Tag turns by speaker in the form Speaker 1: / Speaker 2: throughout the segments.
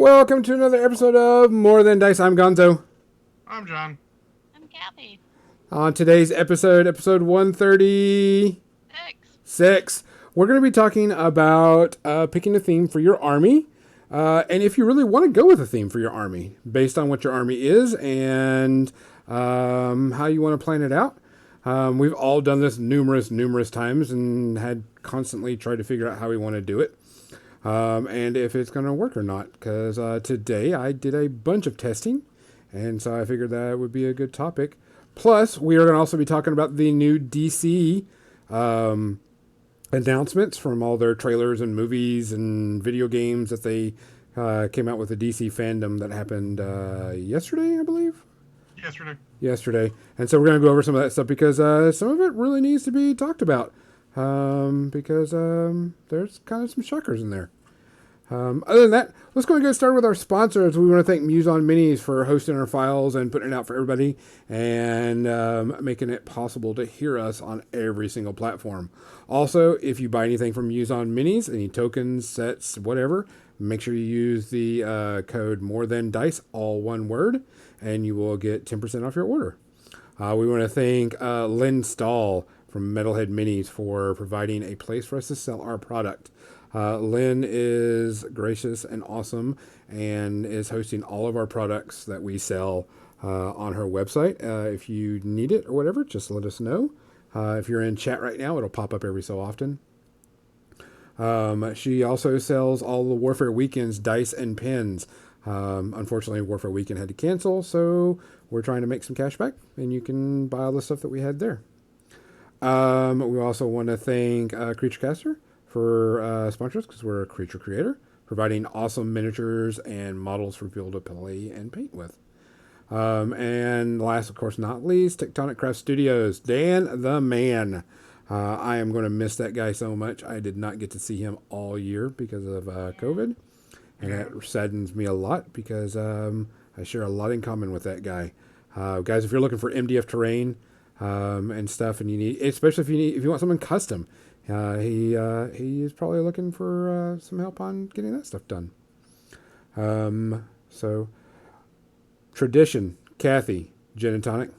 Speaker 1: Welcome to another episode of More Than Dice. I'm Gonzo.
Speaker 2: I'm John.
Speaker 3: I'm Kathy.
Speaker 1: On today's episode 136, we're going to be talking about picking a theme for your army. And if you really want to go with a theme for your army, based on what your army is and how you want to plan it out. We've all done this numerous times and had constantly tried to figure out how we want to do it. And if it's going to work or not. Because today I did a bunch of testing, and so I figured that would be a good topic. Plus, we are going to also be talking about the new DC announcements from all their trailers and movies and video games that they came out with the DC Fandom that happened yesterday, I believe? Yesterday. And so we're going to go over some of that stuff because some of it really needs to be talked about. Because there's kind of some shockers in there. Other than that, let's go and get started with our sponsors. We want to thank Muson Minis for hosting our files and putting it out for everybody and making it possible to hear us on every single platform. Also, if you buy anything from Muson Minis, any tokens, sets, whatever, make sure you use the code MORETHANDICE, all one word, and you will get 10% off your order. We want to thank Lynn Stahl from Metalhead Minis for providing a place for us to sell our product. Lynn is gracious and awesome and is hosting all of our products that we sell on her website. If you need it or whatever, just let us know. If you're in chat right now, it'll pop up every so often. She also sells all the Warfare Weekend's dice and pins. Unfortunately, Warfare Weekend had to cancel, so we're trying to make some cash back, and you can buy all the stuff that we had there. We also want to thank Creature Caster for sponsoring us because we're a creature creator, providing awesome miniatures and models for people to play and paint with. And last, of course, not least, Tectonic Craft Studios. Dan the man. I am going to miss that guy so much. I did not get to see him all year because of COVID. And that saddens me a lot because I share a lot in common with that guy. Guys, if you're looking for MDF terrain, and stuff, and you need, especially if you want something custom, he is probably looking for some help on getting that stuff done. So tradition, Kathy, gin and tonic.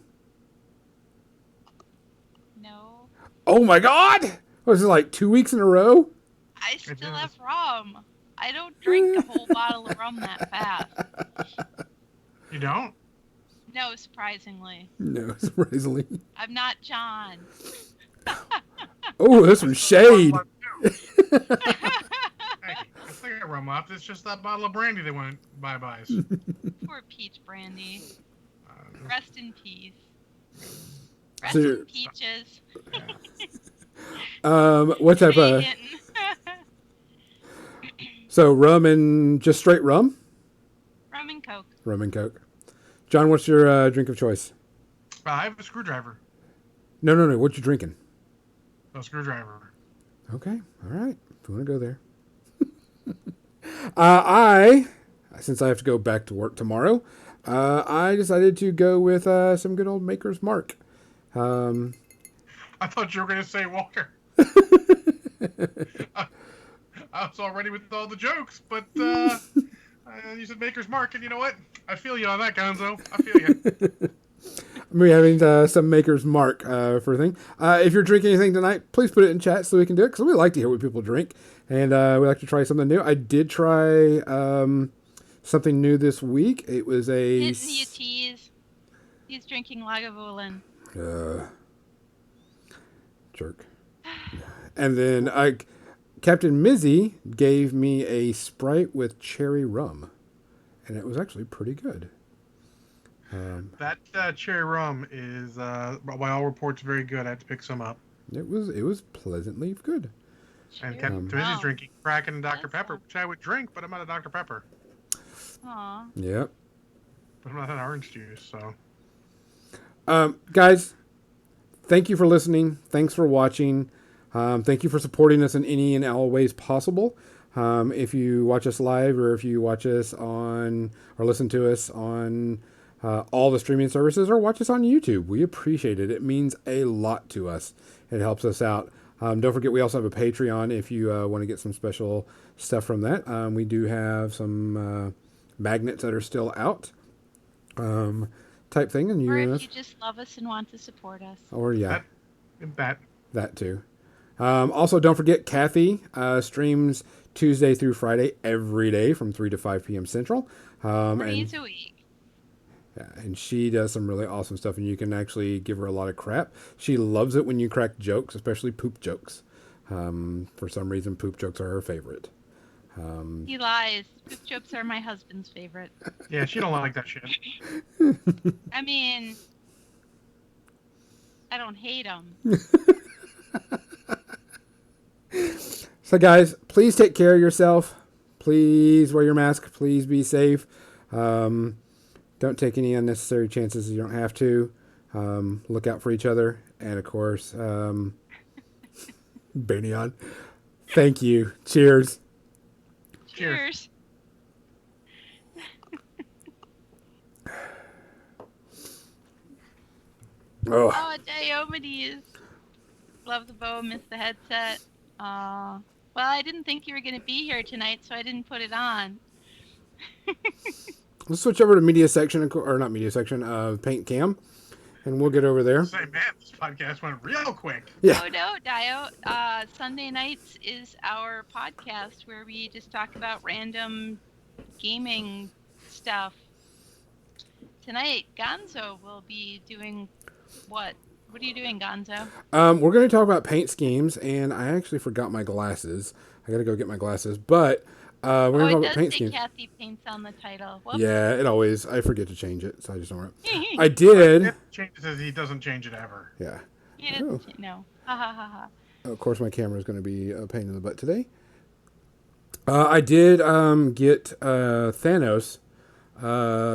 Speaker 3: No.
Speaker 1: Oh my God! Was it like 2 weeks in a row?
Speaker 3: I still have rum. I don't drink a whole bottle of rum that fast.
Speaker 2: You don't?
Speaker 3: No, surprisingly.
Speaker 1: No, surprisingly.
Speaker 3: I'm not John.
Speaker 1: Oh, that's some shade.
Speaker 2: Hey, I think I rum up. It's just that bottle of brandy that went bye-byes.
Speaker 3: Poor peach brandy. Rest in peace. Rest
Speaker 1: So
Speaker 3: in peaches.
Speaker 1: What type of... So rum and just straight rum?
Speaker 3: Rum and Coke.
Speaker 1: Rum and Coke. John, what's your drink of choice?
Speaker 2: I have a screwdriver.
Speaker 1: No. What you drinking?
Speaker 2: A screwdriver.
Speaker 1: Okay. All right. If you want to go there. Since I have to go back to work tomorrow, I decided to go with some good old Maker's Mark.
Speaker 2: I thought you were going to say water. I was all ready with all the jokes, but you said Maker's Mark, and you know what? I feel you on that, Gonzo. I feel you.
Speaker 1: I'm having some Maker's Mark for a thing. If you're drinking anything tonight, please put it in chat so we can do it, because we like to hear what people drink, and we like to try something new. I did try something new this week. It was a...
Speaker 3: Didn't you tease? He's drinking Lagavulin.
Speaker 1: Jerk. And then Captain Mizzy gave me a Sprite with cherry rum, and it was actually pretty good.
Speaker 2: That cherry rum is, by all reports, very good. I had to pick some up.
Speaker 1: It was pleasantly good.
Speaker 2: And Captain Mizzy's drinking Kraken and Dr. Pepper, which I would drink, but I'm not a Dr. Pepper.
Speaker 3: Aw.
Speaker 1: Yep.
Speaker 2: But I'm not an orange juice, so...
Speaker 1: Guys, thank you for listening. Thanks for watching. Thank you for supporting us in any and all ways possible. If you watch us live or if you watch us on or listen to us on all the streaming services or watch us on YouTube, we appreciate it. It means a lot to us. It helps us out. Don't forget, we also have a Patreon if you want to get some special stuff from that. We do have some magnets that are still out, type thing. And
Speaker 3: or if you just love us and want to support us.
Speaker 1: Or yeah,
Speaker 2: that
Speaker 1: too. Also, don't forget Kathy streams Tuesday through Friday every day from 3 to 5 p.m. Central.
Speaker 3: 4 days a week.
Speaker 1: Yeah, and she does some really awesome stuff, and you can actually give her a lot of crap. She loves it when you crack jokes, especially poop jokes. For some reason, poop jokes are her favorite.
Speaker 3: He lies. Poop jokes are my husband's favorite.
Speaker 2: Yeah, she don't like that shit.
Speaker 3: I mean, I don't hate him.
Speaker 1: So, guys, please take care of yourself. Please wear your mask. Please be safe. Don't take any unnecessary chances you don't have to. Look out for each other. And, of course, Banyan, thank you. Cheers.
Speaker 3: Cheers. Oh, Diomedes. Love the bow, miss the headset. Well, I didn't think you were going to be here tonight, so I didn't put it on.
Speaker 1: Let's switch over to media section, or not media section, paint cam, and we'll get over there.
Speaker 2: Say, man, this podcast went real quick.
Speaker 1: Yeah.
Speaker 3: Oh, no, Dio. Sunday nights is our podcast where we just talk about random gaming stuff. Tonight, Gonzo will be doing what? What are you doing, Gonzo?
Speaker 1: We're going to talk about paint schemes, and I actually forgot my glasses. I got to go get my glasses, but we're going to talk about paint schemes.
Speaker 3: Kathy paints on the title. Whoops.
Speaker 1: Yeah, it always. I forget to change it, so I just don't. I did.
Speaker 2: He doesn't change it ever.
Speaker 1: Yeah.
Speaker 3: He doesn't. No. Ha ha ha ha.
Speaker 1: Of course, my camera is going to be a pain in the butt today. I did get Thanos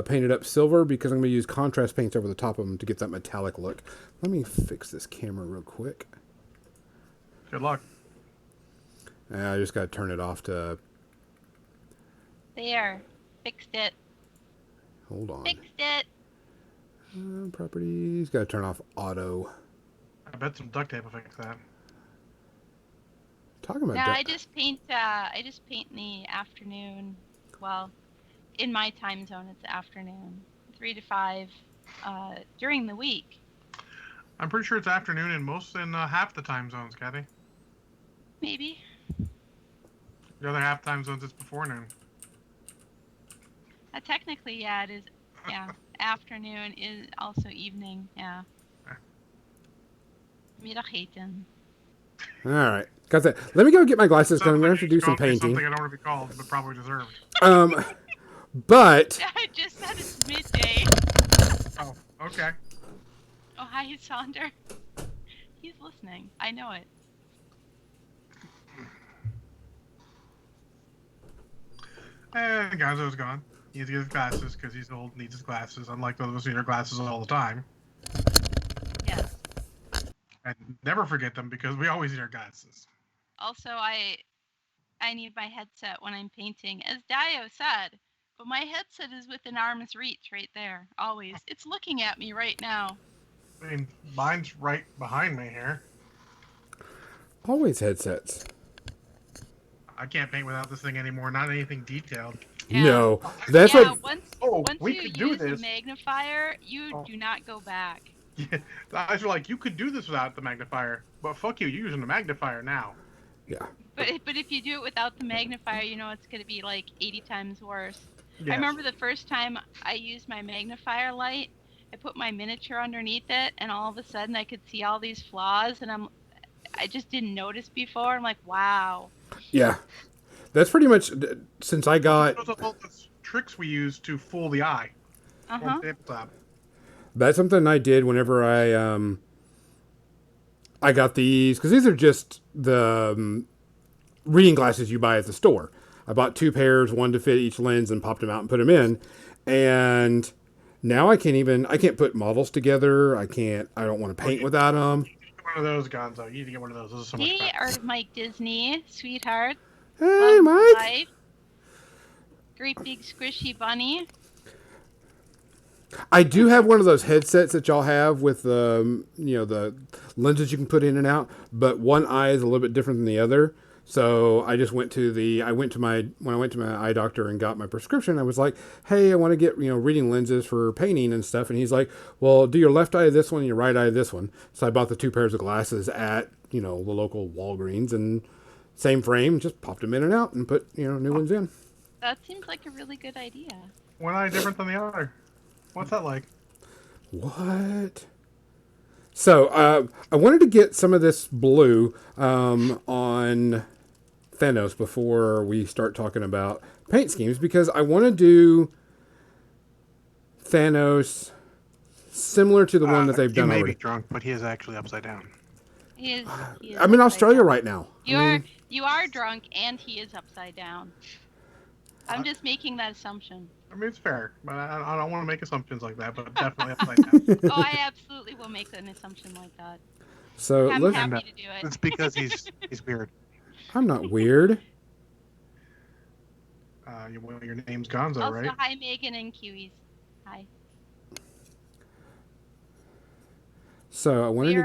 Speaker 1: painted up silver because I'm going to use contrast paints over the top of them to get that metallic look. Let me fix this camera real quick.
Speaker 2: Good luck.
Speaker 1: I just got to turn it off to...
Speaker 3: There. Fixed it.
Speaker 1: Hold on.
Speaker 3: Fixed it.
Speaker 1: Properties. Got to turn off auto.
Speaker 2: I bet some duct tape will fix that.
Speaker 1: Talking about
Speaker 3: I just paint in the afternoon. Well, in my time zone, it's afternoon, 3 to 5 during the week.
Speaker 2: I'm pretty sure it's afternoon in half the time zones, Kathy.
Speaker 3: Maybe.
Speaker 2: The other half time zones, it's before noon.
Speaker 3: Technically, yeah, it is. Yeah, afternoon is also evening. Yeah. Middageten.
Speaker 1: All right. Got that. Let me go get my glasses because I'm going to have to do some painting.
Speaker 2: Something I don't want to be called, but probably deserved.
Speaker 1: But...
Speaker 3: I just said it's midday.
Speaker 2: Oh, okay.
Speaker 3: Oh, hi, Sonder. He's listening. I know it.
Speaker 2: And Gonzo's gone. He needs to get his glasses because he's old and needs his glasses, unlike those of us who need our glasses all the time.
Speaker 3: Yes.
Speaker 2: And never forget them because we always need our glasses.
Speaker 3: Also, I need my headset when I'm painting, as Dio said, but my headset is within arm's reach right there, always. It's looking at me right now.
Speaker 2: I mean, mine's right behind me here.
Speaker 1: Always headsets.
Speaker 2: I can't paint without this thing anymore, not anything detailed.
Speaker 3: Yeah.
Speaker 1: No, that's what...
Speaker 3: Once
Speaker 2: we
Speaker 3: you
Speaker 2: could do
Speaker 3: use
Speaker 2: this.
Speaker 3: a magnifier, you do not go back.
Speaker 2: Yeah, the eyes were like, you could do this without the magnifier, but fuck you, you're using the magnifier now.
Speaker 1: Yeah.
Speaker 3: But if you do it without the magnifier, you know it's going to be like 80 times worse.
Speaker 2: Yes.
Speaker 3: I remember the first time I used my magnifier light, I put my miniature underneath it, and all of a sudden I could see all these flaws, and I just didn't notice before. I'm like, wow.
Speaker 1: Yeah. That's pretty much since I got...
Speaker 2: Those are all the tricks we use to fool the eye.
Speaker 3: Uh-huh.
Speaker 1: That's something I did whenever I got these, because these are just the reading glasses you buy at the store. I bought 2 pairs, one to fit each lens, and popped them out and put them in. And now I can't put models together. I don't want to paint without them.
Speaker 2: You need to get one of those, Gonzo. You need to get one of those. Those are so much
Speaker 3: Hey,
Speaker 2: fun.
Speaker 3: Art of Mike Disney, sweetheart.
Speaker 1: Hey, Mike.
Speaker 3: Life. Great big squishy bunny.
Speaker 1: I do have one of those headsets that y'all have with the lenses you can put in and out, but one eye is a little bit different than the other. So I just went to when I went to my eye doctor and got my prescription, I was like, hey, I want to get, reading lenses for painting and stuff. And he's like, well, do your left eye this one and your right eye this one. So I bought the 2 pairs of glasses at, the local Walgreens, and same frame, just popped them in and out and put, new ones in.
Speaker 3: That seems like a really good idea.
Speaker 2: One eye different than the other. What's that like?
Speaker 1: What? So I wanted to get some of this blue on Thanos before we start talking about paint schemes, because I want to do Thanos similar to the one that they've done already.
Speaker 2: He may be drunk, but he is actually upside down.
Speaker 3: He is
Speaker 1: I'm in Australia right now.
Speaker 3: You are drunk, and he is upside down. I'm just making that assumption.
Speaker 2: I mean, it's fair, but I don't want to make assumptions like that, but definitely upside down.
Speaker 3: Oh, I absolutely will make an assumption like that.
Speaker 1: So
Speaker 3: I'm happy to do it.
Speaker 2: It's because he's weird.
Speaker 1: I'm not weird.
Speaker 2: Your name's Gonzo,
Speaker 3: also,
Speaker 2: right?
Speaker 3: hi, Megan and Kiwis. Hi.
Speaker 1: So I wanted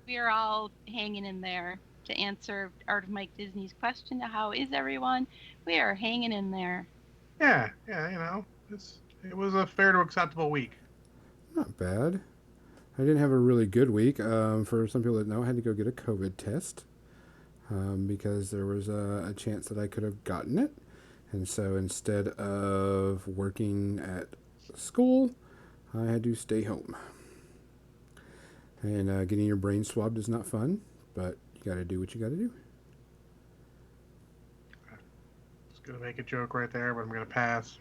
Speaker 3: We're all hanging in there to answer Art of Mike Disney's question to how is everyone? We are hanging in there.
Speaker 2: Yeah, it was a fair to acceptable week.
Speaker 1: Not bad. I didn't have a really good week. For some people that know, I had to go get a COVID test because there was a chance that I could have gotten it. And so instead of working at school, I had to stay home. And getting your brain swabbed is not fun, but you got to do what you got to do.
Speaker 2: I was going to make a joke right there, but I'm going to pass.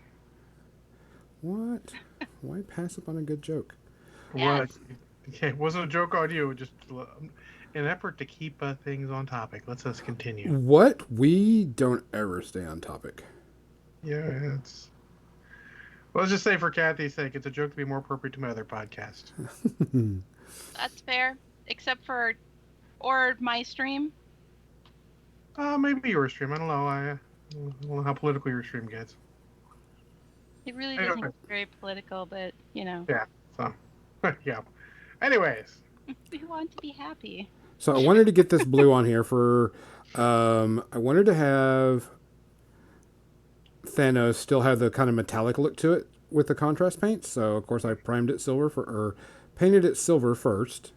Speaker 1: What? Why pass up on a good joke?
Speaker 2: What? Yeah, it wasn't a joke on you. Just in an effort to keep things on topic. Let's continue.
Speaker 1: What? We don't ever stay on topic.
Speaker 2: Yeah, it's... Well, let's just say for Kathy's sake, it's a joke to be more appropriate to my other podcast.
Speaker 3: That's fair. Except for... Or my stream.
Speaker 2: Maybe your stream. I don't know. I don't know how political your stream gets.
Speaker 3: It really doesn't get very political, but,
Speaker 2: Yeah, so... yeah. Anyways.
Speaker 3: We want to be happy.
Speaker 1: So I wanted to get this blue on here for... I wanted to have Thanos still have the kind of metallic look to it with the contrast paint. So, of course, I primed it silver painted it silver first.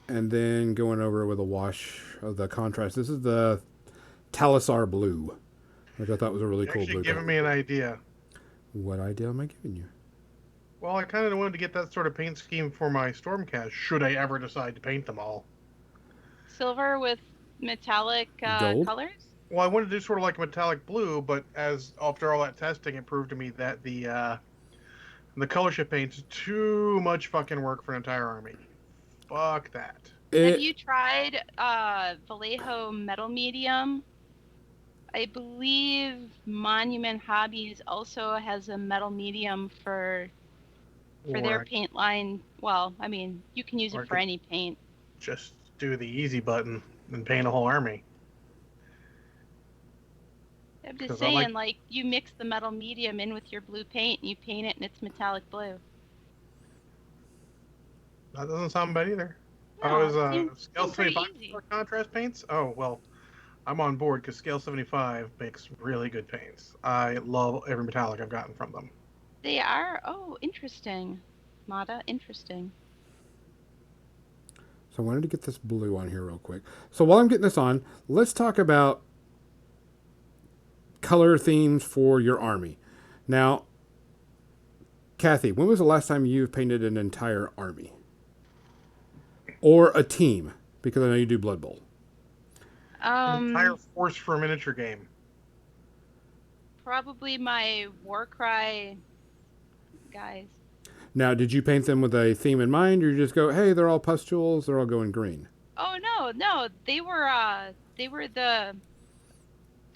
Speaker 1: And then going over with a wash of the contrast. This is the Talisar blue, which I thought was a really cool blue.
Speaker 2: You're giving me an idea.
Speaker 1: What idea am I giving you?
Speaker 2: Well, I kind of wanted to get that sort of paint scheme for my Stormcast, should I ever decide to paint them all.
Speaker 3: Silver with metallic colors?
Speaker 2: Well, I wanted to do sort of like a metallic blue, but after all that testing, it proved to me that the color shift paint's too much fucking work for an entire army. Fuck that.
Speaker 3: Have you tried Vallejo Metal Medium? I believe Monument Hobbies also has a metal medium for their paint line. Well, I mean, you can use it for any paint.
Speaker 2: Just do the easy button and paint a whole army.
Speaker 3: I'm just saying, like, you mix the metal medium in with your blue paint, and you paint it, and it's metallic blue.
Speaker 2: That doesn't sound bad either.
Speaker 3: No,
Speaker 2: I was Scale 75
Speaker 3: for
Speaker 2: contrast paints? Oh, well, I'm on board because Scale 75 makes really good paints. I love every metallic I've gotten from them.
Speaker 3: They are? Oh, interesting. Mata, interesting.
Speaker 1: So I wanted to get this blue on here real quick. So while I'm getting this on, let's talk about color themes for your army. Now, Kathy, when was the last time you painted an entire army? Or a team? Because I know you do Blood Bowl.
Speaker 2: An entire force for a miniature game.
Speaker 3: Probably my Warcry guys.
Speaker 1: Now, did you paint them with a theme in mind, or you just go, hey, they're all pustules, they're all going green?
Speaker 3: Oh, no. They were the...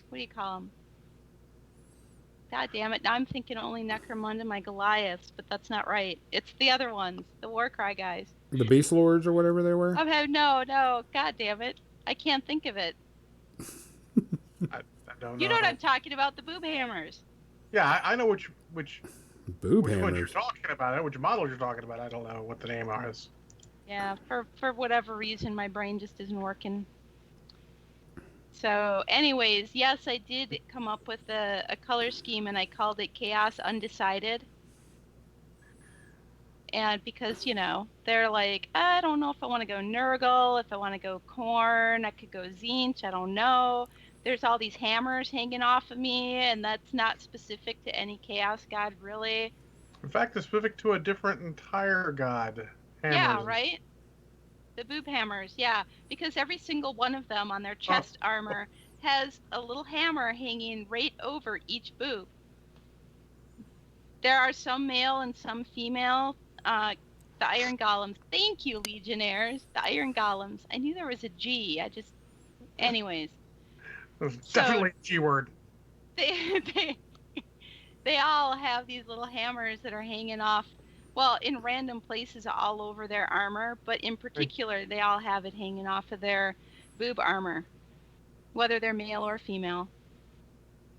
Speaker 3: What do you call them? God damn it. Now I'm thinking only Necromunda, my Goliaths, but that's not right. It's the other ones. The Warcry guys.
Speaker 1: The Beast Lords or whatever they were?
Speaker 3: Oh, no. God damn it. I can't think of it.
Speaker 2: I don't know.
Speaker 3: You know what I'm talking about, the boob hammers.
Speaker 2: Yeah, I know which
Speaker 1: boob
Speaker 2: which
Speaker 1: hammers.
Speaker 2: one you're talking about, which model you're talking about. I don't know what the name is.
Speaker 3: Yeah, for whatever reason, my brain just isn't working. So, anyways, yes, I did come up with a color scheme, and I called it Chaos Undecided. And because, they're like, I don't know if I want to go Nurgle, if I want to go Corn, I could go Zinch, I don't know. There's all these hammers hanging off of me, and that's not specific to any Chaos God, really.
Speaker 2: In fact, it's specific to a different entire god. Hammers.
Speaker 3: Yeah, right? The boob hammers, yeah. Because every single one of them on their chest armor has a little hammer hanging right over each boob. There are some male and some female. The Iron Golems. Thank you, Legionnaires. The Iron Golems. I knew there was a G. Anyways.
Speaker 2: Definitely a G word.
Speaker 3: They all have these little hammers that are hanging off, well, in random places all over their armor, but in particular, they all have it hanging off of their boob armor, whether they're male or female.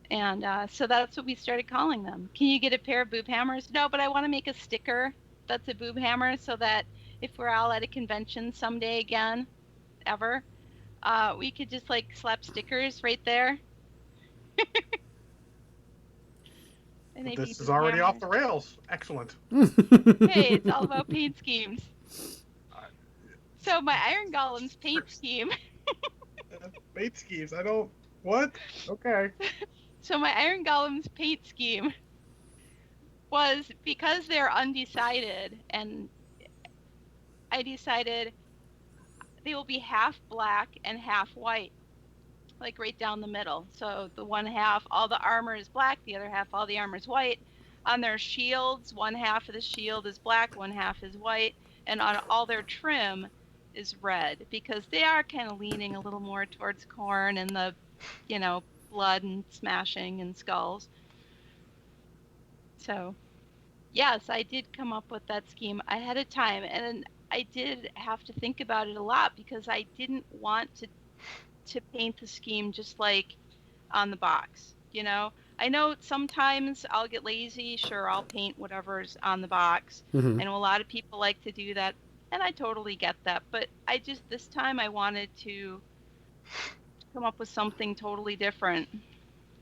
Speaker 3: And so that's what we started calling them. Can you get a pair of boob hammers? No, but I want to make a sticker that's a boob hammer so that if we're all at a convention someday again, ever, we could just slap stickers right there.
Speaker 2: This is already off the rails. Excellent.
Speaker 3: Hey, it's all about paint schemes. So my Iron Golems paint scheme.
Speaker 2: Paint schemes? What? Okay.
Speaker 3: So my Iron Golems paint scheme was, because they're undecided, and I decided they will be half black and half white, right down the middle. So the one half, all the armor is black, the other half, all the armor is white. On their shields, one half of the shield is black, one half is white, and on all their trim is red, because they are kind of leaning a little more towards Corn and the, blood and smashing and skulls. So, yes, I did come up with that scheme ahead of time, and I did have to think about it a lot because I didn't want to paint the scheme just like on the box. I know sometimes I'll get lazy. Sure, I'll paint whatever's on the box.
Speaker 1: Mm-hmm.
Speaker 3: I know a lot of people like to do that, and I totally get that. But this time I wanted to come up with something totally different.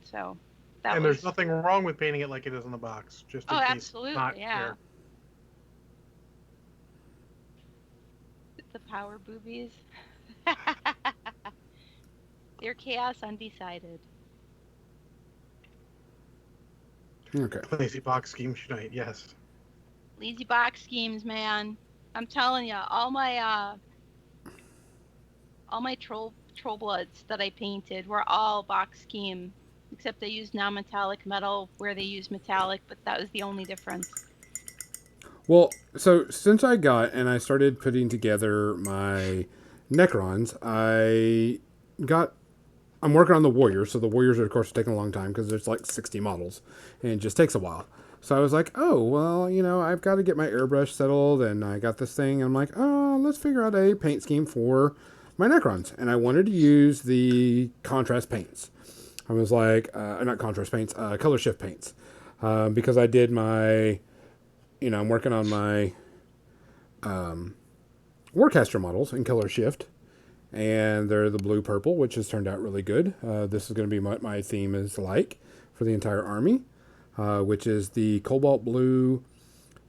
Speaker 3: So
Speaker 2: there's nothing wrong with painting it like it is in the box. Just in case
Speaker 3: absolutely,
Speaker 2: not
Speaker 3: yeah.
Speaker 2: There.
Speaker 3: The power boobies. They're Chaos Undecided.
Speaker 1: Okay.
Speaker 2: Lazy box scheme tonight, yes.
Speaker 3: Lazy box schemes, man. I'm telling you, all my troll bloods that I painted were all box scheme, except I used non-metallic metal where they use metallic, but that was the only difference.
Speaker 1: Well, so since I started putting together my Necrons, I'm working on the Warriors, so the Warriors are, of course, taking a long time because there's 60 models, and it just takes a while. So I was like, oh, well, I've got to get my airbrush settled, and I got this thing. I'm like, oh, let's figure out a paint scheme for my Necrons. And I wanted to use the contrast paints. I was like, not contrast paints, color shift paints. Because I did my, I'm working on my Warcaster models in color shift. And they're the blue-purple, which has turned out really good. This is going to be what my theme is like for the entire army, which is the cobalt blue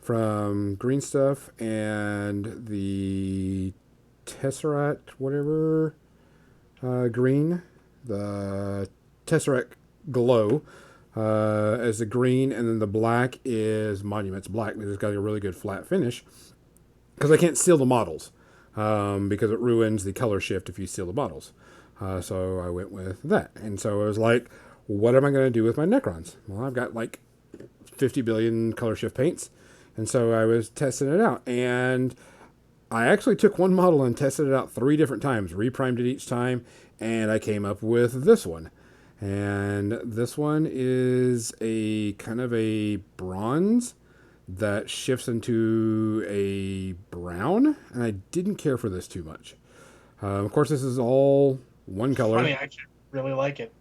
Speaker 1: from Green Stuff and the Tesseract, whatever, green. The Tesseract Glow as the green, and then the black is Monuments Black, because it's got a really good flat finish, because I can't seal the models. Because it ruins the color shift if you seal the models. So I went with that. And so I was like, what am I going to do with my Necrons? Well, I've got 50 billion color shift paints. And so I was testing it out. And I actually took one model and tested it out 3 different times, reprimed it each time, and I came up with this one. And this one is a kind of a bronze that shifts into a brown, and I didn't care for this too much. Of course, this is all one color.
Speaker 2: Funny, I actually really like it.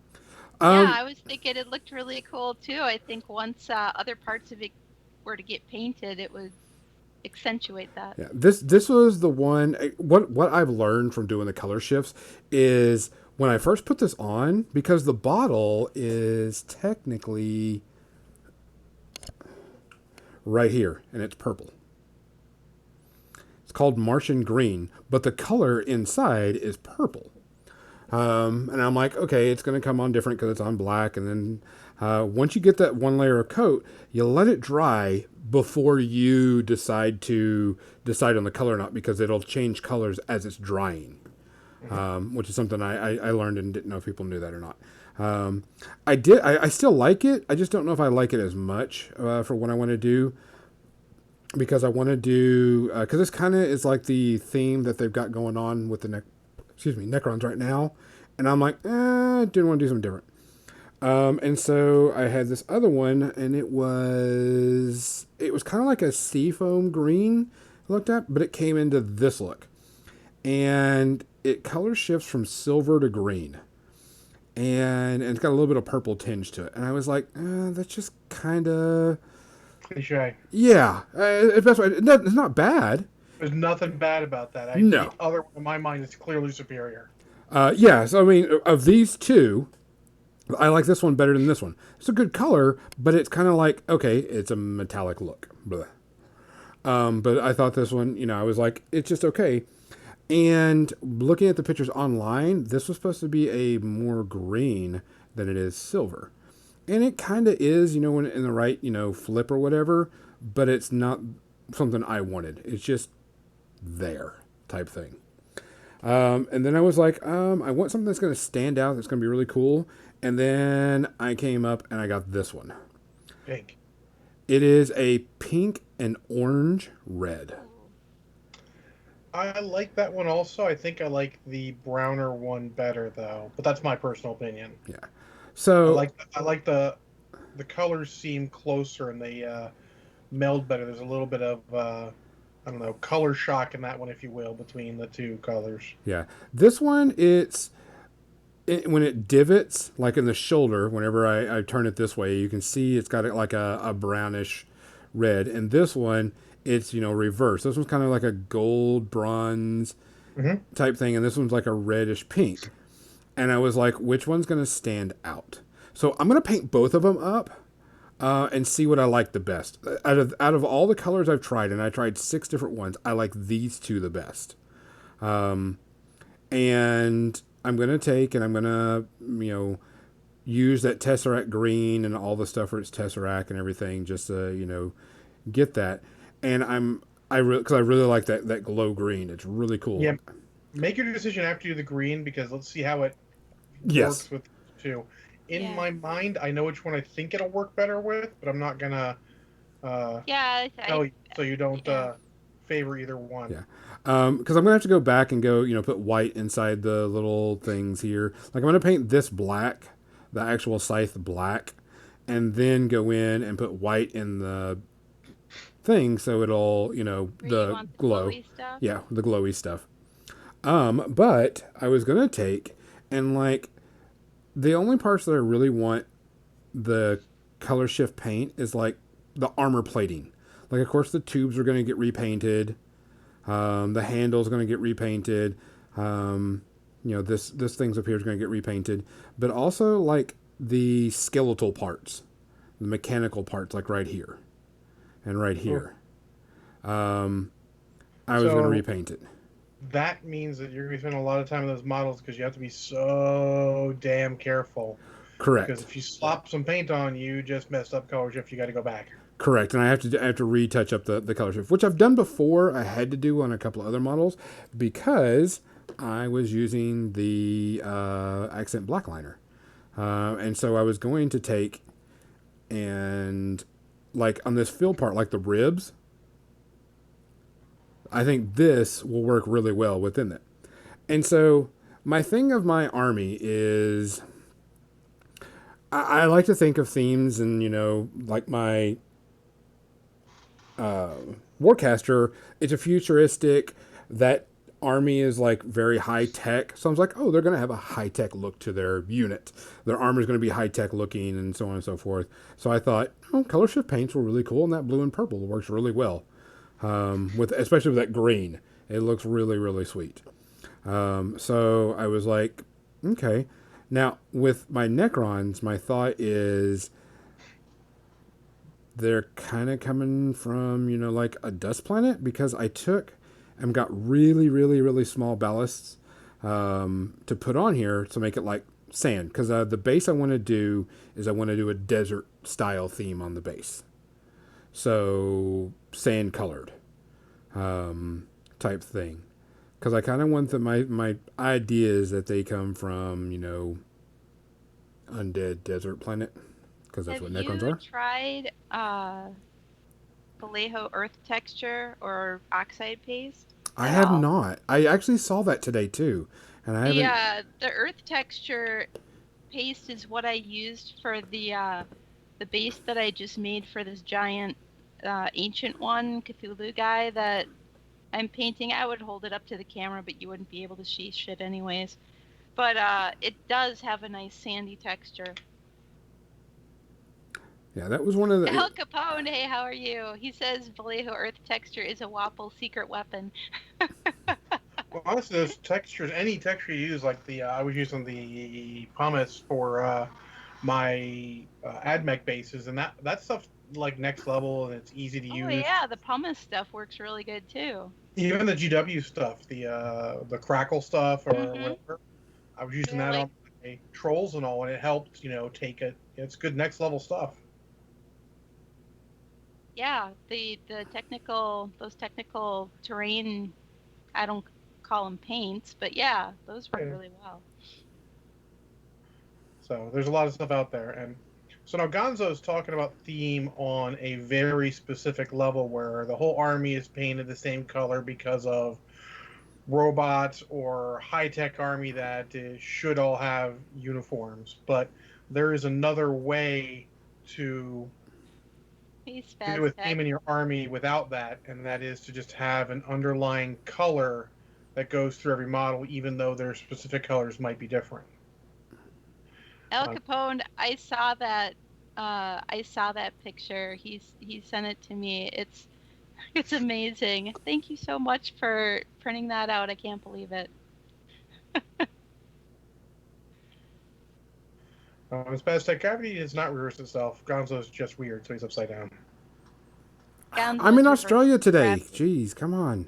Speaker 3: Yeah, I was thinking it looked really cool too. I think once other parts of it were to get painted, it would accentuate that.
Speaker 1: Yeah, this was the one. What I've learned from doing the color shifts is when I first put this on, because the bottle is technically right here, and it's purple. It's called Martian Green, but the color inside is purple. And I'm like, okay, it's going to come on different because it's on black. And then once you get that one layer of coat, you let it dry before you decide on the color or not, because it'll change colors as it's drying, which is something I learned and didn't know if people knew that or not. I still like it. I just don't know if I like it as much for what I want to do. Because I want to do, because this kind of is like the theme that they've got going on with the Necrons right now, and I'm like, didn't want to do something different. And so I had this other one, and it was kind of like a seafoam green I looked at, but it came into this look, and it color shifts from silver to green, and it's got a little bit of purple tinge to it, and I was like, that's just kind of
Speaker 2: cliche.
Speaker 1: Yeah, it's best way. It's not bad.
Speaker 2: There's nothing bad about that.
Speaker 1: No.
Speaker 2: The other one in my mind is clearly superior.
Speaker 1: Yeah, so I mean, of these two, I like this one better than this one. It's a good color, but it's kind of like, okay, it's a metallic look. Blah. But I thought this one, I was like, it's just okay. And looking at the pictures online, this was supposed to be a more green than it is silver. And it kind of is, when in the right, flip or whatever, but it's not something I wanted. It's just there type thing. And then I was like, I want something that's going to stand out, that's going to be really cool. And then I came up and I got this one.
Speaker 2: Pink.
Speaker 1: It is a pink and orange red.
Speaker 2: I like that one also. I think I like the browner one better, though. But that's my personal opinion.
Speaker 1: Yeah. So
Speaker 2: I like the colors seem closer and they meld better. There's a little bit of color shock in that one, if you will, between the two colors.
Speaker 1: Yeah, this one when it divots, like in the shoulder, whenever I turn it this way, you can see it's got like a brownish red, and this one it's reverse. This one's kind of like a gold bronze type thing, and this one's like a reddish pink. And I was like, which one's going to stand out? So I'm going to paint both of them up and see what I like the best. Out of all the colors I've tried, and I tried 6 different ones, I like these two the best. And I'm going to take and I'm going to, use that Tesseract green and all the stuff for its Tesseract and everything just to, get that. And because I really like that glow green. It's really cool.
Speaker 2: Yeah. Make your decision after you do the green, because let's see how it
Speaker 1: works
Speaker 2: with two. In my mind, I know which one I think it'll work better with, but I'm not gonna tell you so you don't favor either one.
Speaker 1: Yeah, because I'm gonna have to go back and go, put white inside the little things here. Like I'm gonna paint this black, the actual scythe black, and then go in and put white in the thing so it'll, the glow. Yeah, the glowy stuff. But I was gonna take and the only parts that I really want the color shift paint is like the armor plating. Like, of course, the tubes are going to get repainted. The handle's going to get repainted. This thing's up here is going to get repainted. But also like the skeletal parts, the mechanical parts, like right here and right here. I was going to repaint it.
Speaker 2: That means that you're going to spend a lot of time on those models because you have to be so damn careful.
Speaker 1: Correct.
Speaker 2: Because if you slop some paint on, you just messed up color shift. You got to go back.
Speaker 1: Correct, and I have to retouch up the color shift, which I've done before. I had to do on a couple of other models because I was using the accent black liner, and so I was going to take and like on this fill part, like the ribs. I think this will work really well within it. And so my thing of my army is I like to think of themes and, like my Warcaster, it's a futuristic, that army is like very high tech. So I was like, oh, they're going to have a high tech look to their unit. Their armor is going to be high tech looking and so on and so forth. So I thought, color shift paints were really cool, and that blue and purple works really well. Especially with that green, it looks really, really sweet. So I was like, Okay. Now, with my Necrons, my thought is they're kind of coming from, like a dust planet because I took and got really, really, really small ballasts to put on here to make it like sand. Because the base I want to do is I want to do a desert style theme on the base. So, sand colored type thing. Because I kind of want my ideas that they come from, undead desert planet. Because that's
Speaker 3: Have
Speaker 1: what Necrons
Speaker 3: you
Speaker 1: are.
Speaker 3: tried Vallejo earth texture or oxide paste
Speaker 1: I
Speaker 3: at
Speaker 1: have
Speaker 3: all?
Speaker 1: not. I actually saw that today too, and I haven't.
Speaker 3: The earth texture paste is what I used for the base that I just made for this giant ancient one Cthulhu guy that I'm painting. I would hold it up to the camera, but you wouldn't be able to see shit anyways. But it does have a nice sandy texture.
Speaker 1: Yeah, that was one of the.
Speaker 3: Al Capone, hey, how are you? He says Vallejo Earth texture is a Wapple secret weapon.
Speaker 2: Well, honestly, those textures, any texture you use, like I was using the pumice for my AdMech bases, and that stuff's like next level, and it's easy to
Speaker 3: Oh
Speaker 2: use.
Speaker 3: yeah, the pumice stuff works really good too.
Speaker 2: Even the GW stuff, the crackle stuff or
Speaker 3: Mm-hmm.
Speaker 2: whatever, I was using
Speaker 3: They're
Speaker 2: that
Speaker 3: like,
Speaker 2: on my trolls and all, and it helped, take it. It's good next level stuff.
Speaker 3: yeah, the technical those technical terrain. I don't call them paints, but yeah, those work
Speaker 2: Yeah.
Speaker 3: really well.
Speaker 2: So there's a lot of stuff out there, and so now Gonzo's talking about theme on a very specific level where the whole army is painted the same color because of robots or high-tech army that should all have uniforms. But there is another way to
Speaker 3: Peace,
Speaker 2: do a
Speaker 3: Faztech.
Speaker 2: theme in your army without that, and that is to just have an underlying color that goes through every model, even though their specific colors might be different.
Speaker 3: El Capone, I saw that. I saw that picture. He sent it to me. It's amazing. Thank you so much for printing that out. I can't believe it.
Speaker 2: His best tech gravity does not reverse itself. Gonzo's just weird, so he's upside down.
Speaker 1: I'm in
Speaker 3: Gonzo's reverse
Speaker 1: Australia today.
Speaker 3: gravity.
Speaker 1: Jeez, come on.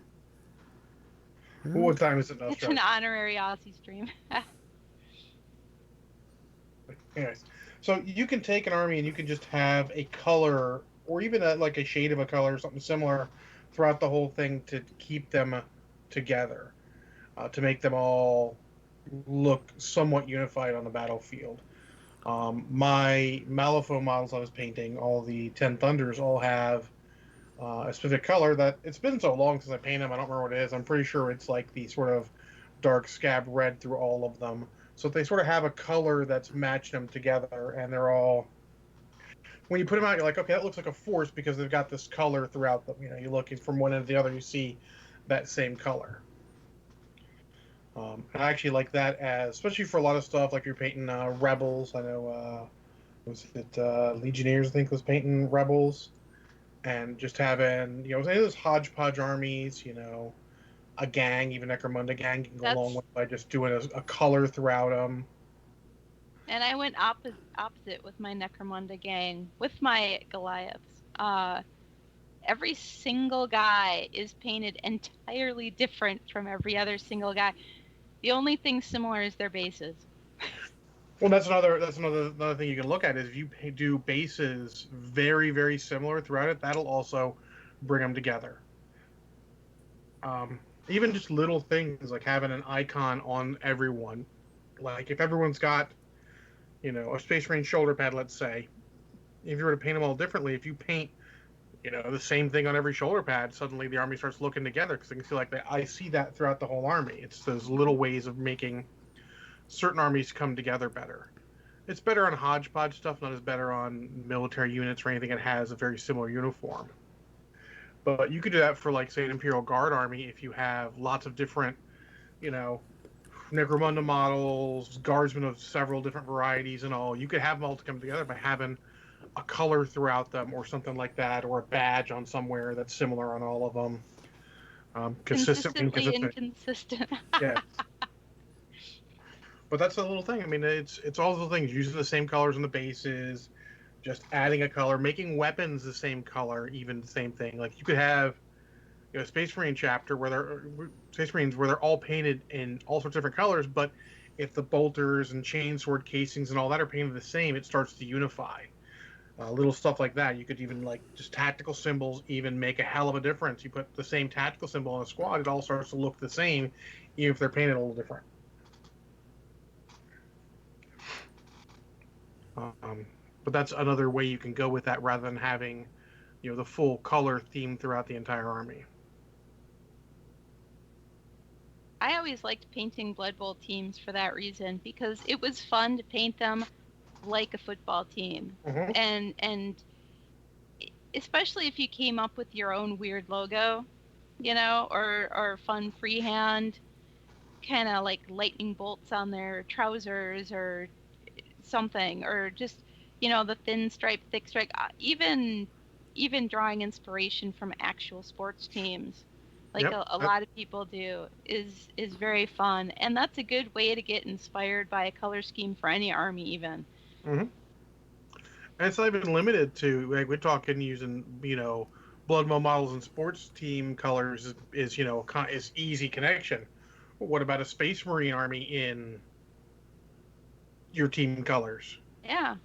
Speaker 1: Yeah.
Speaker 2: What time is it in
Speaker 3: It's an
Speaker 2: Australia?
Speaker 3: honorary Aussie stream.
Speaker 2: Anyways, so you can take an army and you can just have a color, or even like a shade of a color, or something similar, throughout the whole thing to keep them together, to make them all look somewhat unified on the battlefield. My Malifaux models I was painting, all the 10 Thunders, all have a specific color that it's been so long since I painted them, I don't remember what it is. I'm pretty sure it's like the sort of dark scab red through all of them. So they sort of have a color that's matched them together, and they're all. When you put them out, you're like, okay, that looks like a force because they've got this color throughout them. You look from one end to the other, you see that same color. I actually like that especially for a lot of stuff like you're painting rebels. I know, was it Legionnaires? I think was painting rebels, and just having any of those hodgepodge armies. A gang, even Necromunda gang, can go a long
Speaker 3: That's
Speaker 2: way by just doing a color throughout them.
Speaker 3: and I went opposite with my Necromunda gang with my Goliaths. Every single guy is painted entirely different from every other single guy. The only thing similar is their bases.
Speaker 2: Well, that's another thing you can look at is if you do bases very very similar throughout it, that'll also bring them together. Even just little things like having an icon on everyone, like if everyone's got a Space Marine shoulder pad, let's say, if you were to paint them all differently, if you paint the same thing on every shoulder pad, suddenly the army starts looking together because they can see like I see that throughout the whole army. It's those little ways of making certain armies come together better. It's better on hodgepodge stuff, not as better on military units or anything that has a very similar uniform. But you could do that for, like, say, an Imperial Guard army if you have lots of different, you know, Necromunda models, guardsmen of several different varieties and all. You could have them all to come together by having a color throughout them or something like that, or a badge on somewhere that's similar on all of them. Consistently
Speaker 3: Consistently
Speaker 2: inconsistent.
Speaker 3: inconsistent.
Speaker 2: Yeah. But that's the little thing. I mean, it's all the things using the same colors on the bases, just adding a color, making weapons the same color, even the same thing. Like you could have Space Marine chapter where they're Space Marines where they're all painted in all sorts of different colors, but if the bolters and chainsword casings and all that are painted the same, it starts to unify. Little stuff like that. You could even like just tactical symbols even make a hell of a difference. You put the same tactical symbol on a squad, it all starts to look the same, even if they're painted a little different. Um, but that's another way you can go with that rather than having, the full color theme throughout the entire army.
Speaker 3: I always liked painting Blood Bowl teams for that reason, because it was fun to paint them like a football team.
Speaker 2: Mm-hmm.
Speaker 3: And especially if you came up with your own weird logo, or fun freehand, kind of like lightning bolts on their trousers or something, or just the thin stripe, thick stripe, even drawing inspiration from actual sports teams, like
Speaker 2: Yep.
Speaker 3: a lot of people do, is very fun, and that's a good way to get inspired by a color scheme for any army even.
Speaker 2: Mm-hmm. And it's not even limited to, like, we're talking using blood models and sports team colors is easy connection. What about a Space Marine army in your team colors?
Speaker 3: Yeah.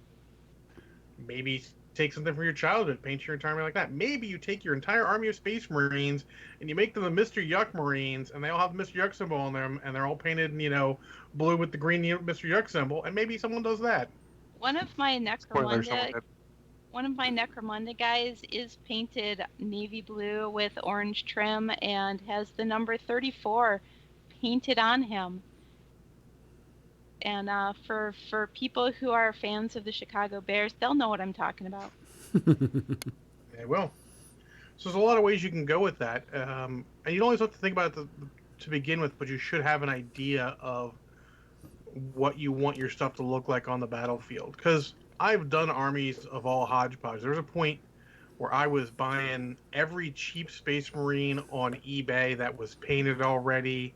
Speaker 2: Maybe take something from your childhood, paint your entire army like that. Maybe you take your entire army of Space Marines and you make them the Mr. Yuck Marines, and they all have the Mr. Yuck symbol on them, and they're all painted in, blue with the green Mr. Yuck symbol, and maybe someone does that.
Speaker 3: One of my Necromunda guys is painted navy blue with orange trim and has the number 34 painted on him. And for people who are fans of the Chicago Bears, they'll know what I'm talking about.
Speaker 2: They will. So there's a lot of ways you can go with that. And you don't always have to think about it to begin with, but you should have an idea of what you want your stuff to look like on the battlefield. Because I've done armies of all hodgepodge. There was a point where I was buying every cheap Space Marine on eBay that was painted already,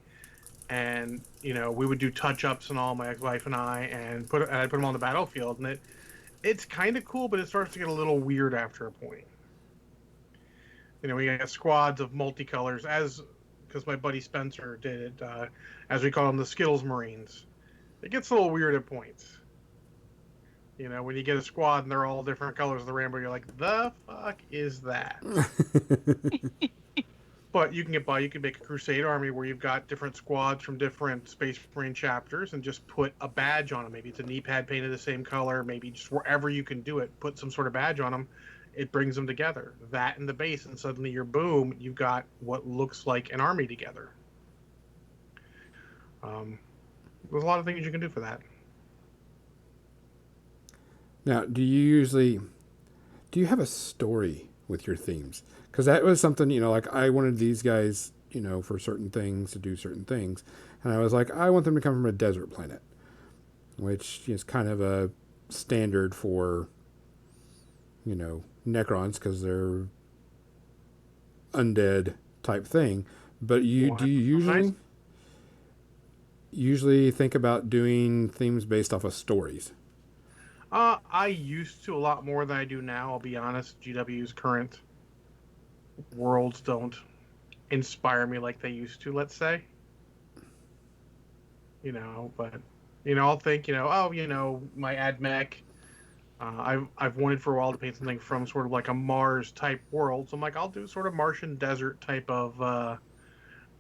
Speaker 2: and we would do touch-ups and all, my ex-wife and I'd put them on the battlefield, and it's kind of cool, but it starts to get a little weird after a point. We got squads of multicolors, because my buddy Spencer did it, as we call them, the Skittles Marines. It gets a little weird at points. When you get a squad and they're all different colors of the rainbow, you're like, the fuck is that? But you can make a Crusade army where you've got different squads from different Space Marine chapters and just put a badge on them. Maybe it's a knee pad painted the same color. Maybe just wherever you can do it, put some sort of badge on them. It brings them together. That and the base, and suddenly you've got what looks like an army together. There's a lot of things you can do for that.
Speaker 1: Now, do you have a story with your themes? Because that was something, like I wanted these guys, for certain things to do certain things. And I was like, I want them to come from a desert planet, which is kind of a standard for, Necrons, because they're undead type thing. But do you usually think about doing themes based off of stories?
Speaker 2: I used to a lot more than I do now, I'll be honest. GW's current worlds don't inspire me like they used to, let's say. But, I'll think, my AdMech, I've wanted for a while to paint something from sort of like a Mars type world. So I'm like, I'll do sort of Martian desert type of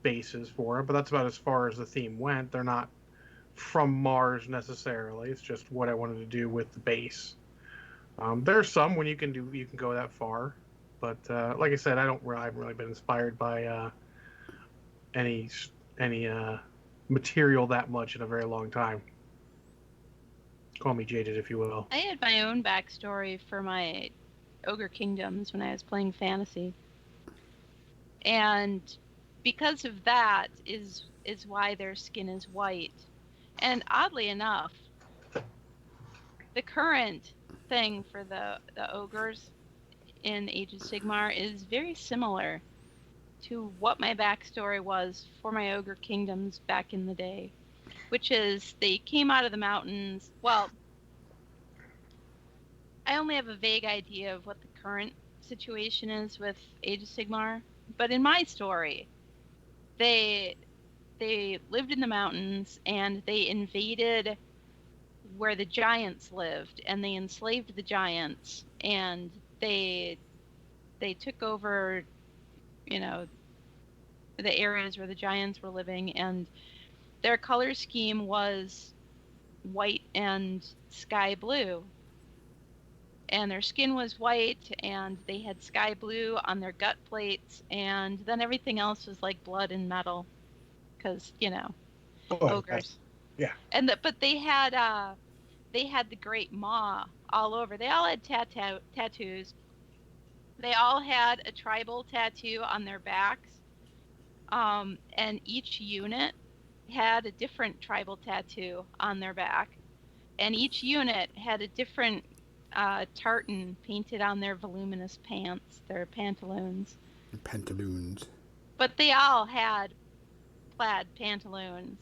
Speaker 2: bases for it. But that's about as far as the theme went. They're not from Mars necessarily. It's just what I wanted to do with the base. There's some when you can go that far, but like I said, I haven't really been inspired by any material that much in a very long time. Call me jaded, if you will.
Speaker 3: I had my own backstory for my Ogre Kingdoms when I was playing fantasy, and because of that is why their skin is white. And oddly enough, the current thing for the ogres in Age of Sigmar is very similar to what my backstory was for my Ogre Kingdoms back in the day. which is they came out of the mountains. Well, I only have a vague idea of what the current situation is with Age of Sigmar, but in my story, they lived in the mountains and they invaded where the giants lived, and they enslaved the giants, and they took over, the areas where the giants were living, and their color scheme was white and sky blue. And their skin was white, and they had sky blue on their gut plates, and then everything else was like blood and metal, because ogres.
Speaker 2: Yeah.
Speaker 3: But they had the Great Maw all over. They all had tattoos. They all had a tribal tattoo on their backs, and each unit had a different tribal tattoo on their back, and each unit had a different tartan painted on their voluminous pants, their pantaloons.
Speaker 1: Pantaloons.
Speaker 3: But they all had plaid pantaloons.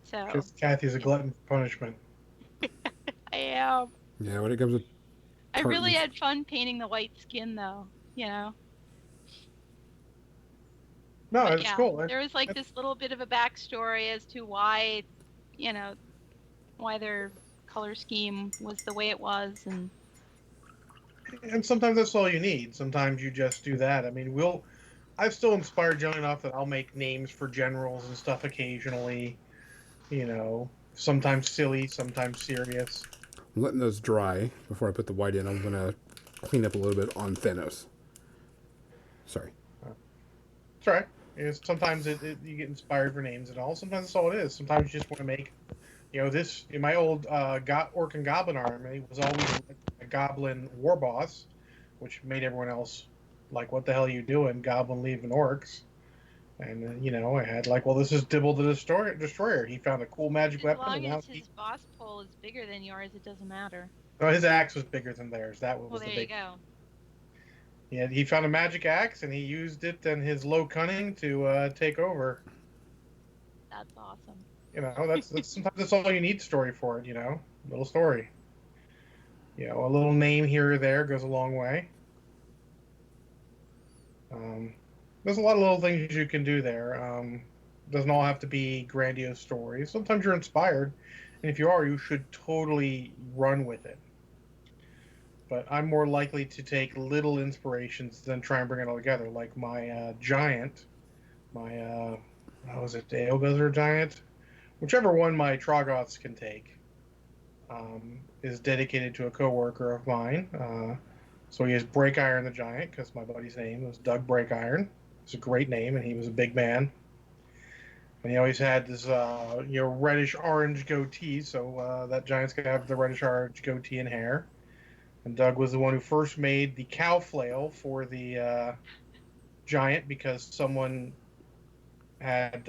Speaker 3: So.
Speaker 2: Because Kathy's a glutton for punishment.
Speaker 3: I am.
Speaker 1: Yeah, when it comes to
Speaker 3: tartans. I really had fun painting the white skin, though.
Speaker 2: No, it's cool.
Speaker 3: There was like this little bit of a backstory as to why, why their color scheme was the way it was,
Speaker 2: and sometimes that's all you need. Sometimes you just do that. I mean, I've still inspired young enough that I'll make names for generals and stuff occasionally. Sometimes silly, sometimes serious.
Speaker 1: I'm letting those dry before I put the white in. I'm gonna clean up a little bit on Thanos. Sorry.
Speaker 2: That's right. Sometimes you get inspired for names and all. Sometimes that's all it is. Sometimes you just want to make, this in my old orc and goblin army was always a goblin war boss, which made everyone else like, what the hell are you doing, goblin leaving orcs? And I had this is Dibble the Destroyer. He found a cool magic weapon.
Speaker 3: As long as his boss pole is bigger than yours, it doesn't matter.
Speaker 2: No, his axe was bigger than theirs. That was
Speaker 3: the big. Well, there you go.
Speaker 2: Yeah, he found a magic axe, and he used it and his low cunning to take over.
Speaker 3: That's awesome.
Speaker 2: That's sometimes that's all you need story for it. Little story. A little name here or there goes a long way. There's a lot of little things you can do there. Doesn't all have to be grandiose stories. Sometimes you're inspired, and if you are, you should totally run with it. But I'm more likely to take little inspirations than try and bring it all together. Like my giant, my was it Dael'Gazar giant? Whichever one my Troggoths can take, is dedicated to a coworker of mine. So he has Break Iron the Giant, because my buddy's name was Doug Break Iron. It's a great name, and he was a big man. And he always had this, reddish-orange goatee, so that giant's going to have the reddish-orange goatee and hair. And Doug was the one who first made the cow flail for the giant, because someone had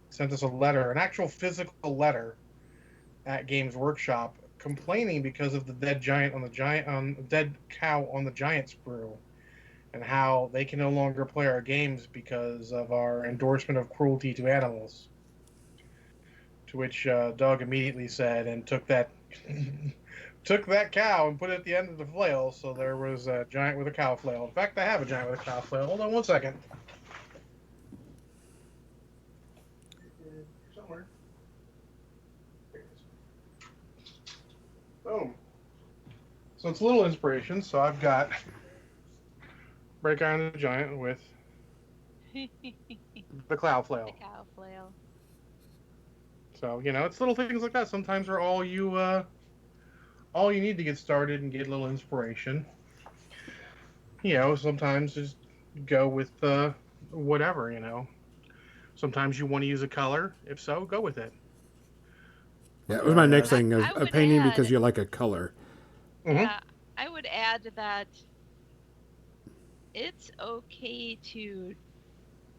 Speaker 2: sent us a letter, an actual physical letter at Games Workshop, complaining because of the dead dead cow on the giant sprue, and how they can no longer play our games because of our endorsement of cruelty to animals. To which Doug immediately said and took that cow and put it at the end of the flail, so there was a giant with a cow flail. In fact, I have a giant with a cow flail. Hold on one second. Somewhere. There it is. Boom. So it's a little inspiration. So I've got Break Iron the Giant with the cow flail.
Speaker 3: The cow flail.
Speaker 2: So, it's little things like that. Sometimes are all you need to get started and get a little inspiration. Sometimes just go with whatever, Sometimes you want to use a color. If so, go with it.
Speaker 1: Yeah, it was my next thing, a painting because you like a color.
Speaker 3: Mm-hmm. Yeah, I would add that it's okay to